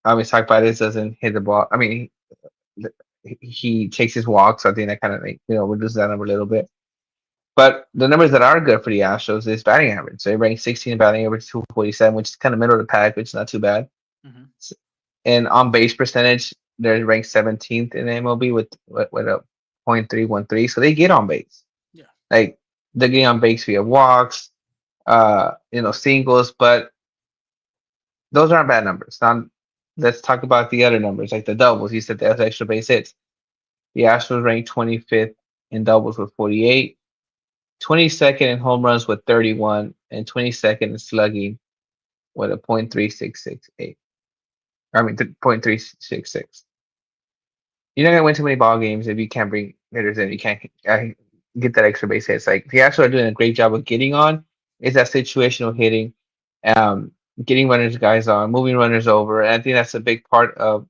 I mean, Zach Baez doesn't hit the ball. I mean, he takes his walks. So I think that kind of like reduces that number a little bit. But the numbers that are good for the Astros is batting average. So they rank 16 in batting average, 247, which is kind of middle of the pack, which is not too bad.
Mm-hmm.
And on base percentage, they're ranked 17th in MLB with a .313. So they get on base.
Yeah.
Like they're getting on base via walks, singles, but those aren't bad numbers. Now let's talk about the other numbers, like the doubles. You said there's extra base hits. The Astros ranked 25th in doubles with 48, 22nd in home runs with 31, and 22nd in slugging with a .3668. I mean, .366. You're not gonna win too many ball games if you can't bring hitters in. You can't get that extra base hits. Like the Astros are doing a great job of getting on. Is that situational hitting, um, getting runners guys on, moving runners over. And I think that's a big part of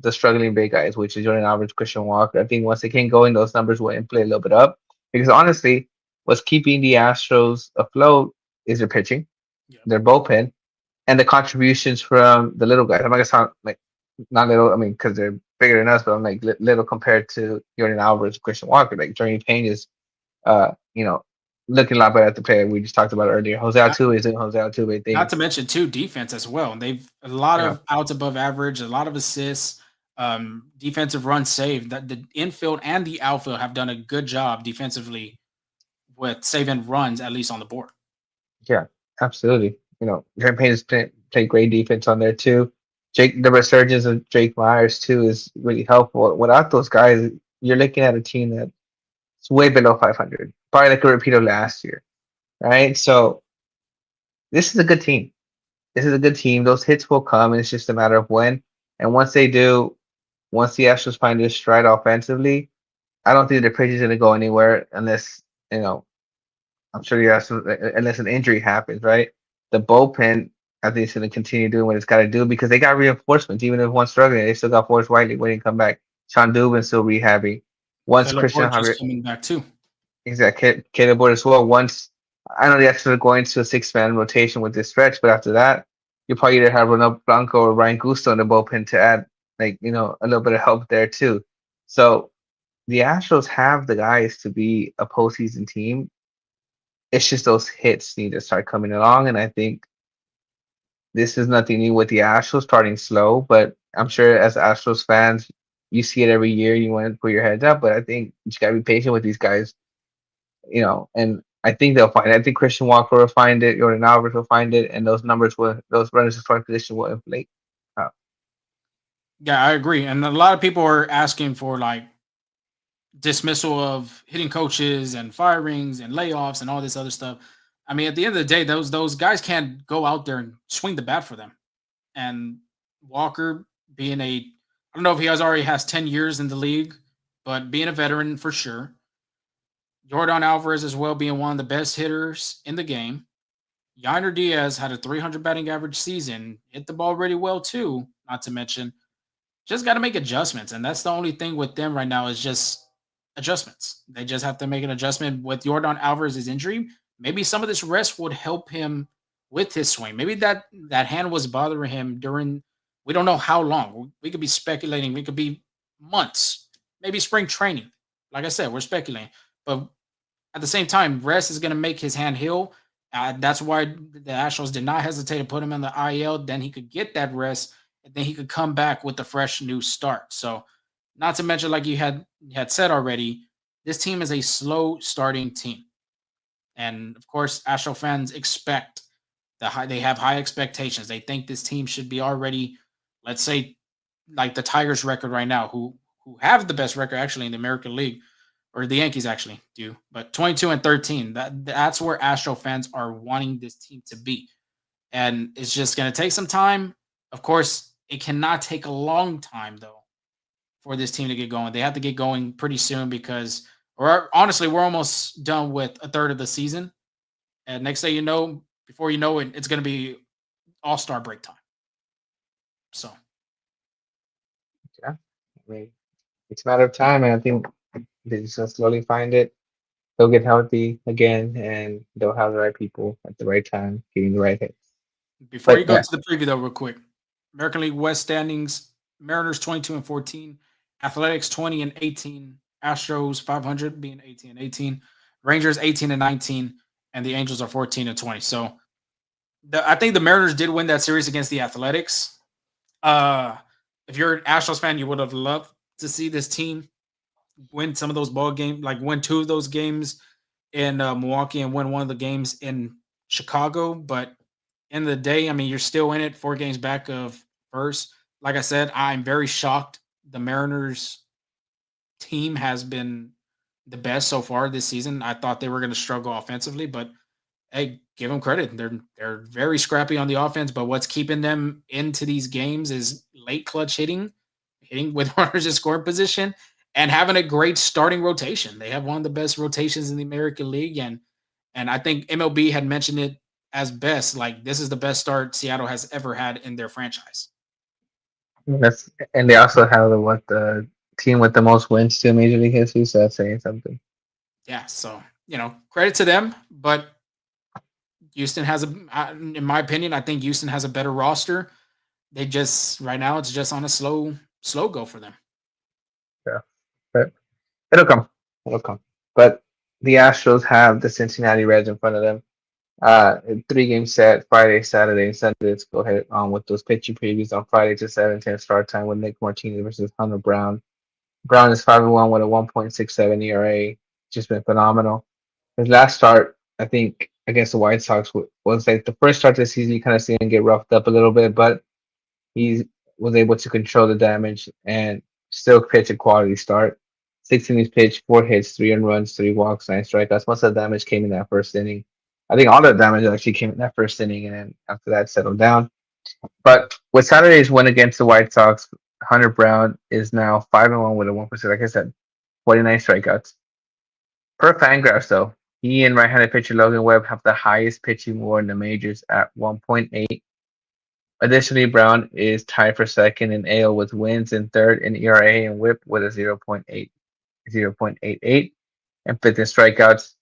the struggling big guys, which is Jordan Alvarez, Christian Walker. I think once they can go in, those numbers will inflate a little bit up. Because honestly, what's keeping the Astros afloat is their pitching,
Yep.
their bullpen, and the contributions from the little guys. I'm not gonna sound like not little. I mean, because they're bigger than us, but I'm like little compared to Jordan Alvarez, Christian Walker. Like Jeremy Payne is, you know, looking a lot better at the play we just talked about earlier. Jose
Not,
Altuve is doing Jose Altuve
not to
things.
mention too defense as well. They've a lot
You know,
of outs above average, a lot of assists, defensive runs saved. That the infield and the outfield have done a good job defensively with saving runs at least on the board.
yeah, absolutely. You know, Jeremy Payne has played great defense on there too. The resurgence of Jake Myers too is really helpful. Without those guys, you're looking at a team that's way below 500, probably like a repeat of last year, right? So this is a good team. This is a good team. Those hits will come, and it's just a matter of when. And once they do, once the Astros find their stride offensively, I don't think their pitch is going to go anywhere unless, you know, I'm sure the Astros, unless an injury happens, right? The bullpen, I think, is going to continue doing what it's got to do because they got reinforcements. Even if one's struggling, they still got Forrest Whiteley waiting to come back. Sean Dubin's still rehabbing. Once
Caleb
Christian
Porch is
Javier,
coming back too.
exactly, Caleb Board as well. Once I know the Astros are going to a six-man rotation with this stretch, but after that, you probably either have Ronald Blanco or Ryan Gusto in the bullpen to add, like, you know, a little bit of help there too. So the Astros have the guys to be a postseason team. It's just those hits need to start coming along, and I think this is nothing new with the Astros starting slow. But I'm sure as Astros fans, you see it every year. You want to put your heads up, but I think you just gotta be patient with these guys, you know, and I think they'll find it. I think Christian Walker will find it, Jordan Alvarez will find it, and those numbers will, those runners in scoring position will inflate. Uh,
Yeah, I agree. And a lot of people are asking for like dismissal of hitting coaches and firings and layoffs and all this other stuff. I mean, at the end of the day, those guys can't go out there and swing the bat for them. And Walker being I don't know if he already has 10 years in the league, but being a veteran for sure. Jordan Alvarez as well being one of the best hitters in the game. Yiner Diaz had a 300 batting average season, hit the ball really well too. Not to mention just got to make adjustments, and that's the only thing with them right now is just adjustments. They just have to make an adjustment with Jordan Alvarez's injury. Maybe some of this rest would help him with his swing. Maybe that hand was bothering him during. We don't know how long. We could be speculating. We could be months, maybe spring training. Like I said, we're speculating, but at the same time, rest is going to make his hand heal. That's why the Astros did not hesitate to put him in the IL. Then he could get that rest, and then he could come back with a fresh new start. So, not to mention, like you had said already, this team is a slow starting team, and of course, Astro fans expect they have high expectations. They think this team should be already, let's say, like the Tigers record right now, who have the best record actually in the American League or the Yankees actually do, but 22 and 13. That's where Astro fans are wanting this team to be, and it's just going to take some time. Of course, it cannot take a long time though for this team to get going. They have to get going pretty soon because, or honestly, we're almost done with a third of the season, and next thing you know, before you know it, it's going to be All Star break time. So
yeah, I mean, it's a matter of time, and I think they just gonna slowly find it. They'll get healthy again, and they'll have the right people at the right time, getting the right hits.
before you
But
go
yeah,
to the preview though, real quick, American League West standings: Mariners 22 and 14, Athletics 20 and 18, Astros 500 being 18 and 18, Rangers 18 and 19, and the Angels are 14 and 20. So I think the Mariners did win that series against the Athletics. Uh, if you're an Astros fan, you would have loved to see this team win some of those ball games, like win two of those games in Milwaukee and win one of the games in Chicago. But in the day, I mean, you're still in it, 4 games back of first. Like I said, I'm very shocked the Mariners team has been the best so far this season. I thought they were going to struggle offensively, but hey, give them credit. They're very scrappy on the offense, but what's keeping them into these games is late clutch hitting, hitting with runners in scoring position, and having a great starting rotation. They have one of the best rotations in the American League, and I think MLB had mentioned it as best. Like this is the best start Seattle has ever had in their franchise.
That's and they also have the team with the most wins to Major League history, so that's saying something.
Yeah, so credit to them, but Houston has in my opinion, I think Houston has a better roster. They just right now it's just on a slow go for them.
Yeah, but it'll come. It'll come. But the Astros have the Cincinnati Reds in front of them. 3 game set Friday, Saturday, and Sunday. Let's go ahead on with those pitching previews on Friday to 7:10 start time with Nick Martinez versus Hunter Brown. Brown is 5-1 with a 1.67 ERA. Just been phenomenal. His last start, I think, against the White Sox was like the first start of the season. You kind of see him get roughed up a little bit, but he was able to control the damage and still pitch a quality start. 6 innings pitched, 4 hits, 3 runs, 3 walks, 9 strikeouts. Most of the damage came in that first inning. I think all the damage actually came in that first inning, and then after that settled down. But with Saturday's win against the White Sox, Hunter Brown is now 5-1 with a 1%. Like I said, 49 strikeouts. Per Fangraphs, though, he and right-handed pitcher Logan Webb have the highest pitching WAR in the majors at 1.8. Additionally, Brown is tied for second in AL with wins and third in ERA and WHIP with a 0.88, and fifth in strikeouts.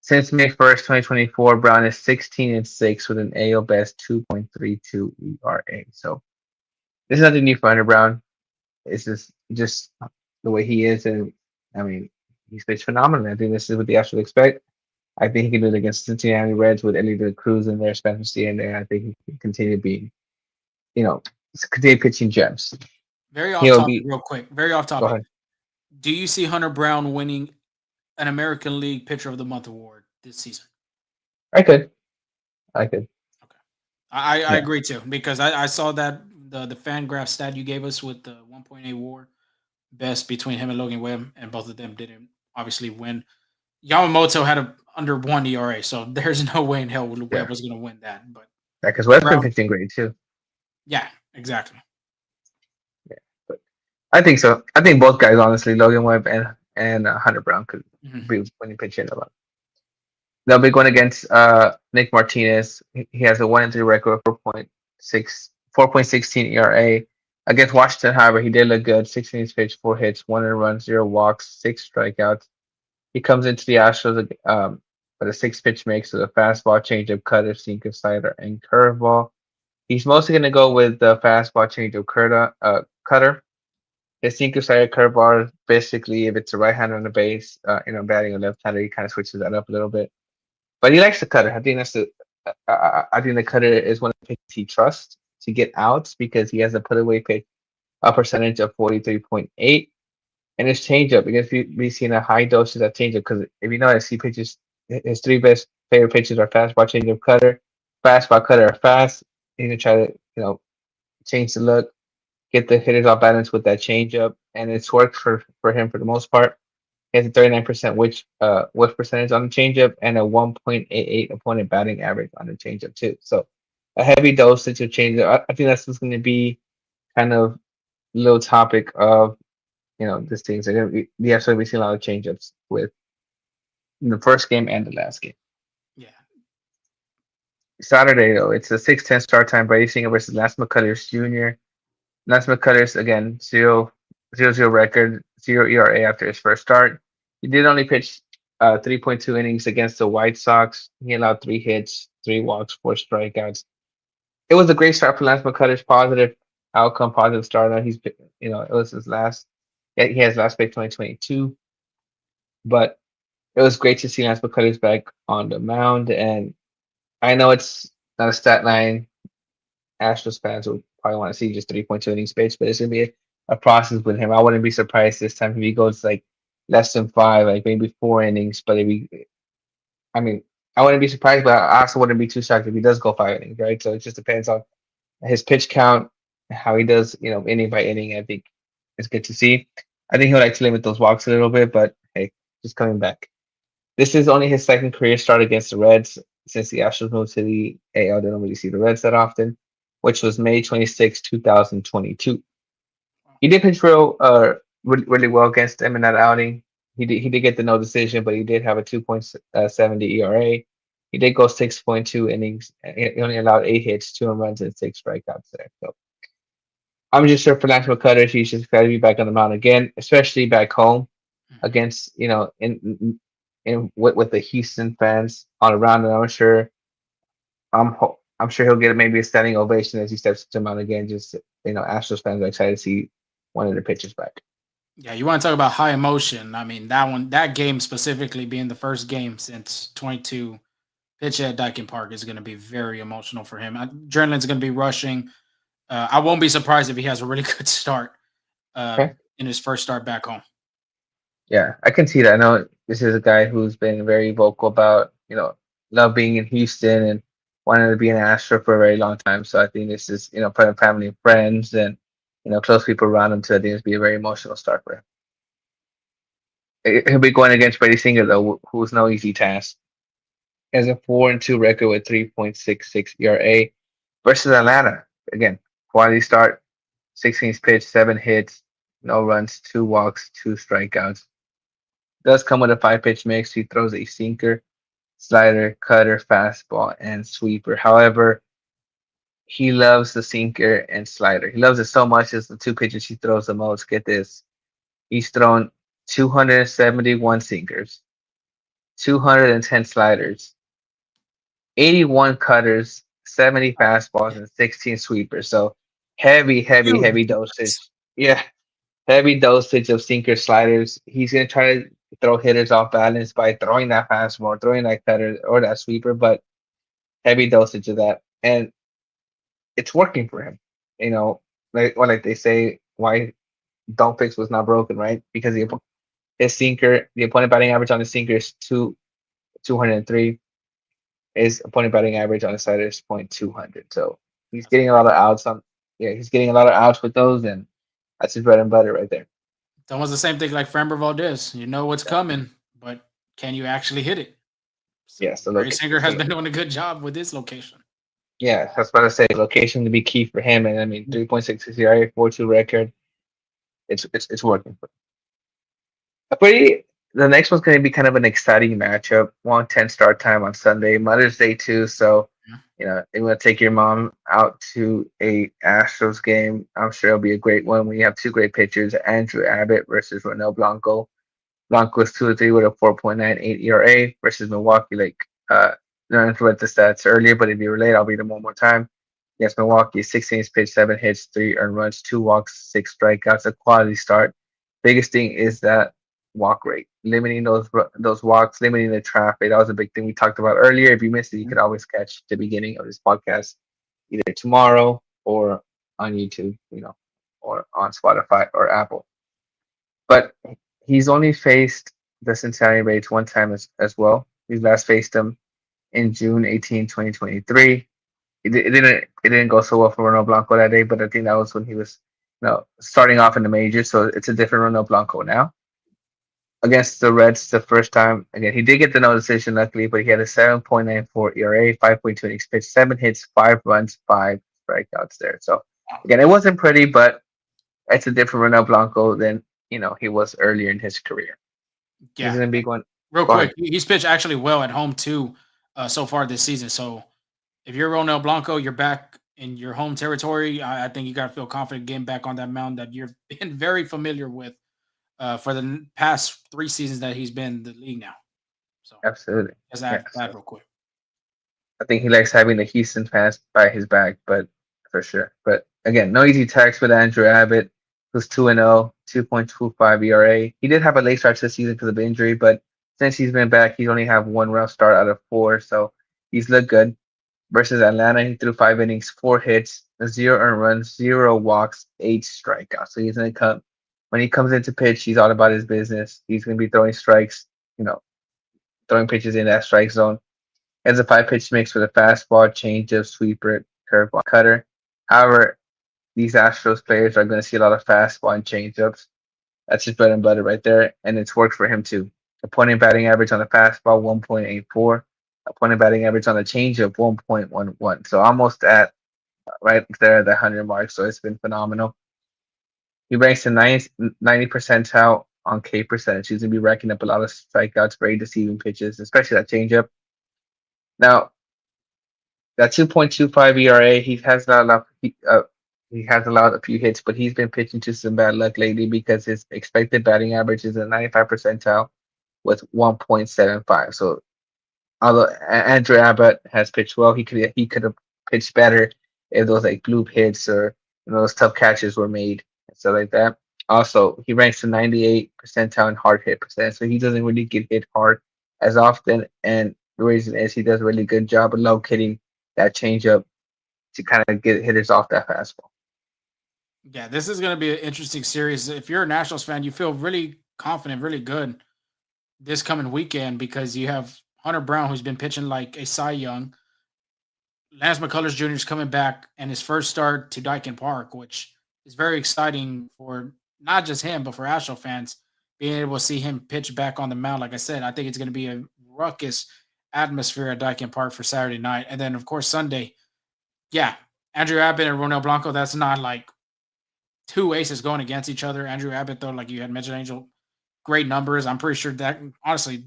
Since May 1st, 2024, Brown is 16-6 with an AL best 2.32 ERA. So this is nothing new for Hunter Brown. It's just the way he is, and I mean he's pitched phenomenally. I think this is what the Astros expect. I think he can do it against Cincinnati Reds with Ellie De Cruz in there, Spencer Steer in there. I think he can continue being, you know, continue pitching gems.
Very off
He'll
topic,
be
real quick. Very off
go
topic.
ahead.
Do you see Hunter Brown winning an American League Pitcher of the Month award this season?
I could. I could.
Okay, I
Yeah.
agree too because I saw that the fan graph stat you gave us with the 1.8 WAR best between him and Logan Webb, and both of them didn't obviously win. Yamamoto had a under 1 ERA, so there's no way in hell
Yeah.
Webb was going to win that. But
Yeah, because West's been
Brown,
pitching great too.
yeah, exactly.
Yeah. But I think so. I think both guys, honestly, Logan Webb and Hunter Brown could
Mhm.
be winning pitching a lot. They'll be going against Nick Martinez. He has a 1-3 record, 4.16 ERA. Against Washington, however, he did look good. 16 innings pitched, 4 hits, 1 run, 0 walks, 6 strikeouts. He comes into the Astros with a 6 pitch mix with a fastball, changeup, cutter, sinker, slider, and curveball. He's mostly going to go with the fastball, changeup, cutter. His sinker, slider, curveball. Basically, if it's a right hander on the base, batting a left hander, he kind of switches that up a little bit. But he likes the cutter. I think I think the cutter is one of the pitches he trusts to get outs because he has a put away pitch a percentage of 43.8. And his changeup, because we've seen a high dosage of that changeup. Because if you notice, he pitches his 3 best favorite pitches are fastball, changeup, cutter. Fastball, cutter are fast. He's gonna try to change the look, get the hitters off balance with that changeup, and it's worked for him for the most part. He has a 39% whiff percentage on the changeup and a 1.88 opponent batting average on the changeup too. So a heavy dosage of changeup. I think that's what's going to be kind of little topic of this thing. So we have seen a lot of changeups with the first game and the last game.
Yeah,
Saturday though, it's a 6:10 start time. Brady Singer versus Lance McCullers Jr. Lance McCullers again 0-0 record, 0 ERA after his first start. He did only pitch 3.2 innings against the White Sox. He allowed 3 hits, 3 walks, 4 strikeouts. It was a great start for Lance McCullers. Positive outcome, positive start. It was his last. Yeah, he has last pick 2022, but it was great to see Lance McCullers back on the mound. And I know it's not a stat line Astros fans would probably want to see just 3.2 innings pitched, but it's gonna be a process with him. I wouldn't be surprised this time if he goes like less than 5, like maybe 4 innings. But I mean, I wouldn't be surprised, but I also wouldn't be too shocked if he does go 5 innings, right? So it just depends on his pitch count, how he does, inning by inning. I think it's good to see. I think he'll like to limit those walks a little bit, but hey, just coming back. This is only his second career start against the Reds since the Astros moved to the AL. They don't really see the Reds that often, which was May 26, 2022. He did pitch really well against them in that outing. He did get the no decision, but he did have a 2.70 ERA. He did go 6.2 innings. He only allowed 8 hits, 2 runs, and 6 strikeouts there. So I'm just sure for National Cutter, he's just got to be back on the mound again, especially back home
Mhm.
against in with the Houston fans all around. And I'm sure he'll get maybe a standing ovation as he steps to the mound again. Just Astros fans are excited to see one of the pitchers back.
Yeah, you want to talk about high emotion. I mean, that game specifically being the first game since 22 pitch at Dyken Park is going to be very emotional for him. Adrenaline's going to be rushing. I won't be surprised if he has a really good start uh,
Okay.
in his first start back home.
Yeah, I can see that. I know this is a guy who's been very vocal about, love being in Houston and wanting to be an Astro for a very long time. So I think this is, putting family and friends and, close people around him to, I think this be a very emotional start for him. He'll be going against Brady Singer, though, who's no easy task. He has a 4-2 record with 3.66 ERA versus Atlanta. Again, quality start, 16 pitch, 7 hits, no runs, 2 walks, 2 strikeouts. Does come with a 5 pitch mix. He throws a sinker, slider, cutter, fastball, and sweeper. However, he loves the sinker and slider. He loves it so much as the 2 pitches he throws the most. Get this. He's thrown 271 sinkers, 210 sliders, 81 cutters, 70 fastballs, and 16 sweepers. So heavy, heavy,
Huge
heavy
difference.
dosage. Yeah, heavy dosage of sinker sliders. He's gonna try to throw hitters off balance by throwing that fastball, throwing that cutter or that sweeper, but heavy dosage of that, and it's working for him. You know, like they say, why don't fix was not broken, right? Because his sinker, the opponent batting average on his sinker is 203. His opponent batting average on his slider is .200. So he's
That's
getting a
very
lot of
good.
outs on. Yeah, he's getting a lot of outs with those, and that's his bread and butter right there.
It's almost the same thing like Framber Valdez. You know what's coming, but can you actually hit it?
Yeah,
So
so
Barry
look,
Singer has been doing a good job with this location.
yeah, I was about to say location to be key for him, and I mean 3.6 ERA, 4.2 record. It's working. A pretty. The next one's going to be kind of an exciting matchup. 1:10 start time on Sunday, Mother's Day too. So,
Yeah,
you want to take your mom out to a Astros game. I'm sure it'll be a great one. We have two great pitchers, Andrew Abbott versus Ronel Blanco. Broncos 2-3 with a 4.98 ERA versus Milwaukee. Like, I read the stats earlier, but if you relate, I'll read them one more time. Yes, Milwaukee, 16 pitch, 7 hits, 3 earned runs, 2 walks, 6 strikeouts, a quality start. Biggest thing is that walk rate, limiting those walks, limiting the traffic. That was a big thing we talked about earlier. If you missed it, you could always catch the beginning of this podcast either tomorrow or on YouTube, or on Spotify or Apple. But he's only faced the Cincinnati Reds one time as well. He last faced them in June 18, 2023. It didn't go so well for Ronald Blanco that day, but I think that was when he was starting off in the majors. So it's a different Ronald Blanco now. Against the Reds the first time. Again, he did get the no decision luckily, but he had a 7.94 ERA, 5.2 innings pitched, 7 hits, 5 runs, 5 strikeouts there. So again, it wasn't pretty, but it's a different Ronald Blanco than he was earlier in his career. He's
yeah.
gonna be going.
Real
Go
quick,
ahead.
he's pitched actually well at home too, so far this season. So if you're Ronel Blanco, you're back in your home territory. I think you got to feel confident getting back on that mound that you've been very familiar with for the past 3 seasons that he's been in the league now. So
Absolutely.
just
Yeah.
add that
So
real quick.
I think he likes having the Houston fans by his back, but for sure. But again, no easy tax with Andrew Abbott, who's 2-0, 2.25 ERA. He did have a late start to the season because of injury, but since he's been back, he's only have one rough start out of four, so he's looked good. Versus Atlanta, he threw 5 innings, 4 hits, 0 earned runs, 0 walks, 8 strikeouts. So he's gonna come when he comes into pitch, he's all about his business. He's gonna be throwing strikes, you know, throwing pitches in that strike zone. Has a 5 pitch mix with a fastball, changeup, sweeper, curveball, cutter. However, these Astros players are going to see a lot of fastball and changeups. That's his bread and butter right there, and it's worked for him too. Opponent batting average on the fastball 1.84, opponent batting average on the changeup 1.11. So almost at right there at the 100 mark. So it's been phenomenal. He ranks in 90 percentile on K percentage. He's gonna be racking up a lot of strikeouts, very deceiving pitches, especially that changeup. Now that 2.25 ERA, he has allowed a few hits, but he's been pitching to some bad luck lately because his expected batting average is a 95 percentile with 1.75. So although Andrew Abbott has pitched well, he could have pitched better if those like bloop hits or those tough catches were made and stuff like that. Also, he ranks in 98 percentile in hard hit percent, so he doesn't really get hit hard as often. And the reason is he does a really good job of locating that changeup to kind of get hitters off that fastball.
Yeah, this is going to be an interesting series. If you're a Nationals fan, you feel really confident, really good this coming weekend because you have Hunter Brown, who's been pitching like a Cy Young. Lance McCullers Jr. is coming back and his first start to Dyken Park, which is very exciting for not just him, but for Astro fans being able to see him pitch back on the mound. Like I said, I think it's going to be a ruckus atmosphere at Dyken Park for Saturday night. And then, of course, Sunday, yeah, Andrew Abbott and Ronel Blanco, that's not like two aces going against each other. Andrew Abbott, though, like you had mentioned, Angel, great numbers. I'm pretty sure that, honestly,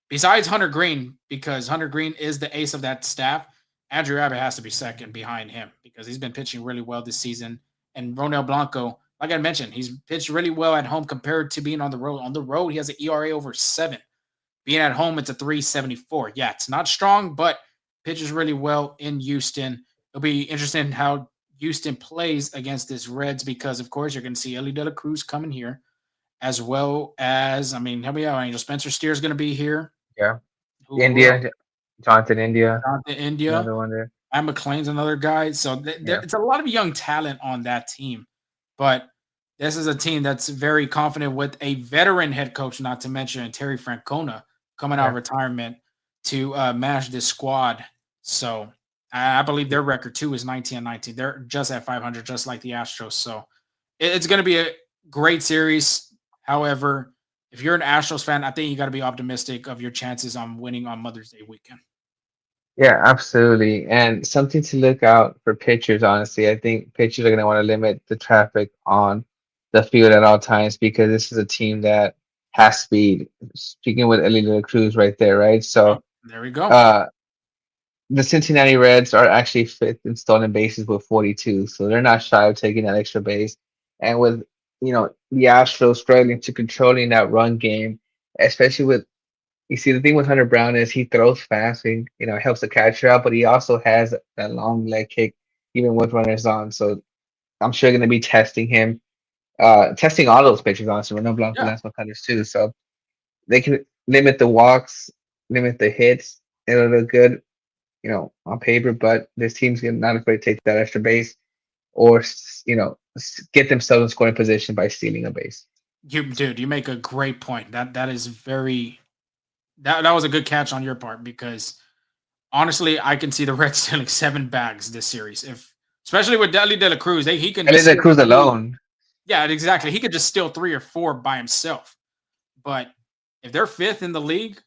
besides Hunter Green, because Hunter Green is the ace of that staff, Andrew Abbott has to be second behind him because he's been pitching really well this season. And Ronel Blanco, like I mentioned, he's pitched really well at home compared to being on the road. On the road, he has an ERA over 7. Being at home, it's a 3.74. Yeah, it's not strong, but pitches really well in Houston. It'll be interesting how Houston plays against this Reds because, of course, you're going to see Ellie De La Cruz coming here, as well as, I mean, help me out, Angel. Spencer Steer is going to be here.
Yeah,
Who else?
India, Jonathan India,
Jonathan India.
another one there.
Matt McLean's another guy. So
Yeah,
it's a lot of young talent on that team. But this is a team that's very confident with a veteran head coach, not to mention Terry Francona coming out of
yeah,
retirement to manage this squad. So I believe their record too is 19-19. They're just at 500, just like the Astros. So it's going to be a great series. However, if you're an Astros fan, I think you got to be optimistic of your chances on winning on Mother's Day weekend.
yeah, absolutely. And something to look out for pitchers, honestly. I think pitchers are going to want to limit the traffic on the field at all times because this is a team that has speed. Speaking with Ellie Cruz right there, right?
Oh,
So,
there we go.
uh, the Cincinnati Reds are actually fifth in stolen bases with 42, so they're not shy of taking that extra base. And with the Astros struggling to controlling that run game, especially with you see the thing with Hunter Brown is he throws fast and helps the catcher out, but he also has that long leg kick even with runners on. So I'm sure going to be testing him, testing all those pitchers honestly. Renault Blanco,
Yeah.
Lance McCullers too, so they can limit the walks, limit the hits. It'll look good on paper, but this team's not afraid to take that extra base or get themselves in scoring position by stealing a base.
You make a great point. That is very that was a good catch on your part because honestly, I can see the Reds stealing 7 bags this series. If especially with Deli De La Cruz, he can
And
just
then
steal
Cruz
3.
alone,
Yeah, exactly. He could just steal 3 or 4 by himself. But if they're fifth in the league,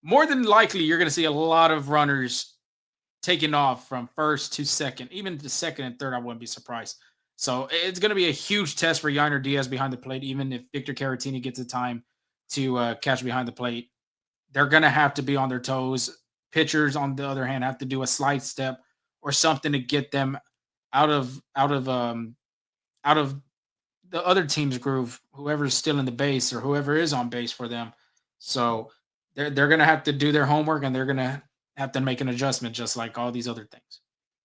more than likely you're going to see a lot of runners taking off from first to second, even to second and third. I wouldn't be surprised. So it's going to be a huge test for Yiner Diaz behind the plate. Even if Victor Caratini gets the time to catch behind the plate, they're going to have to be on their toes. Pitchers, on the other hand, have to do a slide step or something to get them out of out of out of the other team's groove. Whoever's still in the base or whoever is on base for them. So they're going to have to do their homework and they're going to have to make an adjustment, just like all these other things.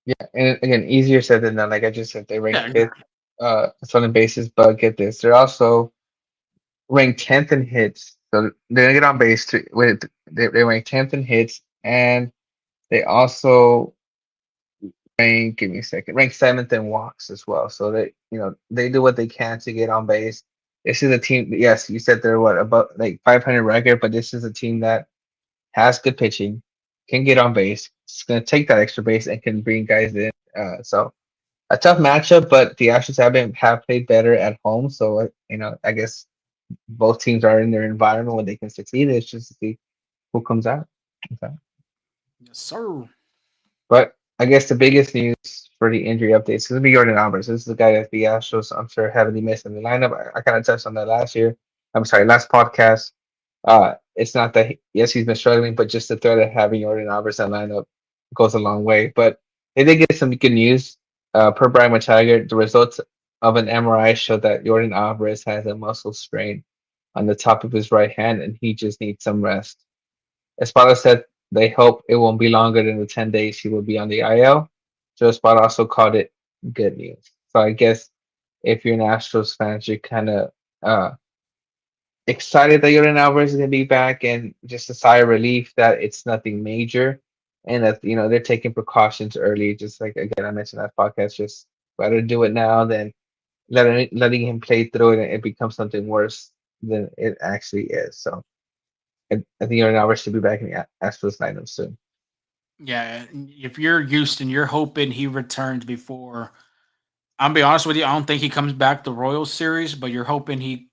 yeah. And again, easier said than done. Like I just said, they
Yeah,
ranked fifth
exactly.
stolen bases, but get this, they're also ranked 10th in hits. So they're gonna get on base with they rank 10th in hits, and they also give me a second, rank 7th in walks as well. So they do what they can to get on base. This is a team. Yes, you said they're what about like 500 record, but this is a team that has good pitching, can get on base. It's gonna take that extra base and can bring guys in. So a tough matchup, but the Astros have played better at home. So I guess both teams are in their environment where they can succeed. It's just to see who comes out. Okay.
Yes, sir.
But I guess the biggest news for the injury updates is going to be Jordan Alvarez. This is the guy that the Astros, I'm sure, heavily missed in the lineup. I kind of touched on that last year. I'm sorry, last podcast. It's not that yes, he's been struggling, but just the threat of having Jordan Alvarez in the lineup goes a long way. But they did get some good news. Per Brian McTaggart, the results of an MRI showed that Jordan Alvarez has a muscle strain on the top of his right hand, and he just needs some rest. Espada said they hope it won't be longer than the 10 days he will be on the IL. Joe Espada also called it good news. So I guess if you're an Astros fan, you're kind of uh, excited that Jordan Alvarez is going to be back and just a sigh of relief that it's nothing major and that, they're taking precautions early. Just like, again, I mentioned that podcast, just better do it now than letting him play through it and it becomes something worse than it actually is. So I think Jordan Alvarez should be back in the Astros lineup soon.
Yeah, if you're Houston, you're hoping he returns before. I'll be honest with you. I don't think he comes back the Royals series, but you're hoping he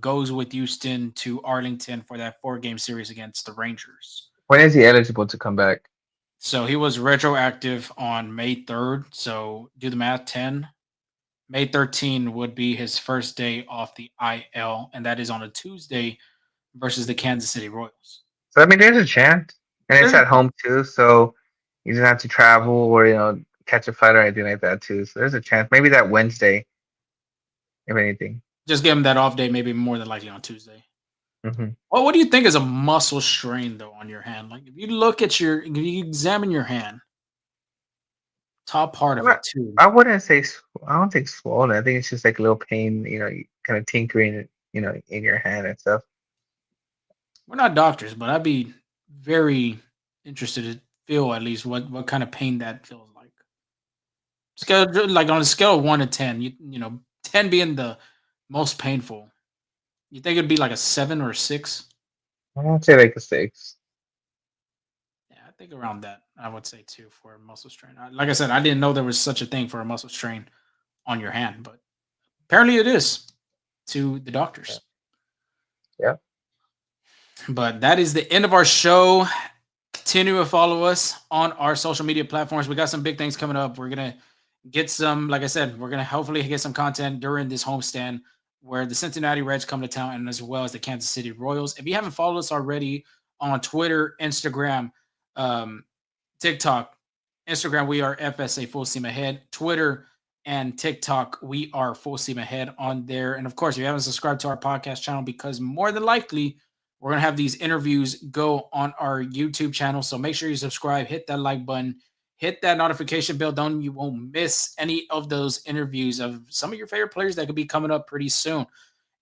goes with Houston to Arlington for that 4 game series against the Rangers.
When is he eligible to come back?
So he was retroactive on May 3rd. So do the math. 10 May 13 would be his first day off the IL, and that is on a Tuesday versus the Kansas City Royals.
So I mean, there's a chance, and it's
Sure.
at home too, so you don't have to travel or catch a flight or anything like that too. So there's a chance. Maybe that Wednesday, if anything.
Just give him that off day, maybe more than likely on Tuesday.
Hmm.
Well, what do you think is a muscle strain though on your hand? Like if you look at if you examine your hand, top part
I'm
of
not,
it too.
I wouldn't say I don't think swollen. I think it's just like a little pain, kind of tinkering, in your hand and stuff.
We're not doctors, but I'd be very interested to feel at least what kind of pain that feels like. Scale like on a scale of 1 to 10, you know, 10 being the most painful. You think it'd be like a 7 or a 6?
I'd say like a 6.
Yeah, I think around that. I would say too for a muscle strain. Like I said, I didn't know there was such a thing for a muscle strain on your hand, but apparently it is to the
Yeah.
doctors.
Yeah.
But that is the end of our show. Continue to follow us on our social media platforms. We got some big things coming up. We're gonna get some, like I said, we're gonna hopefully get some content during this homestand where the Cincinnati Reds come to town, and as well as the Kansas City Royals. If you haven't followed us already on Twitter, Instagram, um, TikTok, Instagram, we are FSA Full Steam Ahead. Twitter and TikTok, we are Full Steam Ahead on there. And of course, if you haven't subscribed to our podcast channel, because more than likely we're gonna have these interviews go on our YouTube channel. So make sure you subscribe, hit that like button, hit that notification bell. Don't You won't miss any of those interviews of some of your favorite players that could be coming up pretty soon.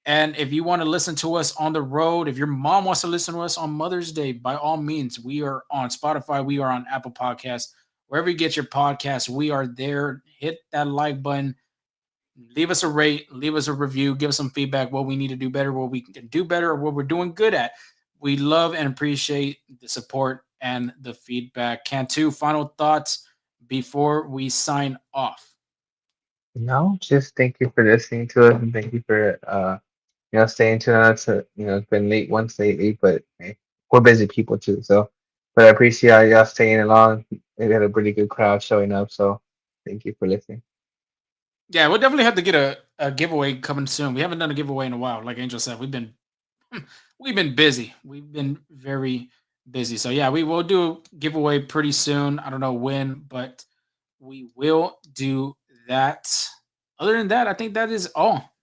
And if you want to listen to us on the road, if your mom wants to listen to us on Mother's Day, by all means, we are on Spotify, we are on Apple Podcasts, wherever you get your podcasts, we are there. Hit that like button, leave us a rate, leave us a review, give us some feedback, what we need to do better, what we can do better, or what we're doing good at. We love and appreciate the support and the feedback. Cantu, final thoughts before we sign off.
No, just thank you for listening to us and thank you for staying tuned out to it's been late once lately, but hey, we're busy people too. So but I appreciate y'all staying along. We had a pretty good crowd showing up, so thank you for listening.
Yeah, we'll definitely have to get a giveaway coming soon. We haven't done a giveaway in a while. Like Angel said, we've been busy. We've been very busy. So yeah, we will do a giveaway pretty soon. I don't know when, but we will do that. Other than that, I think that is all.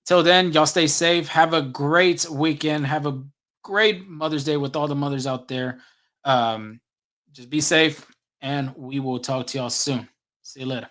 Till then, y'all stay safe. Have a great weekend. Have a great Mother's Day with all the mothers out there. Um, just be safe, and we will talk to y'all soon. See you later.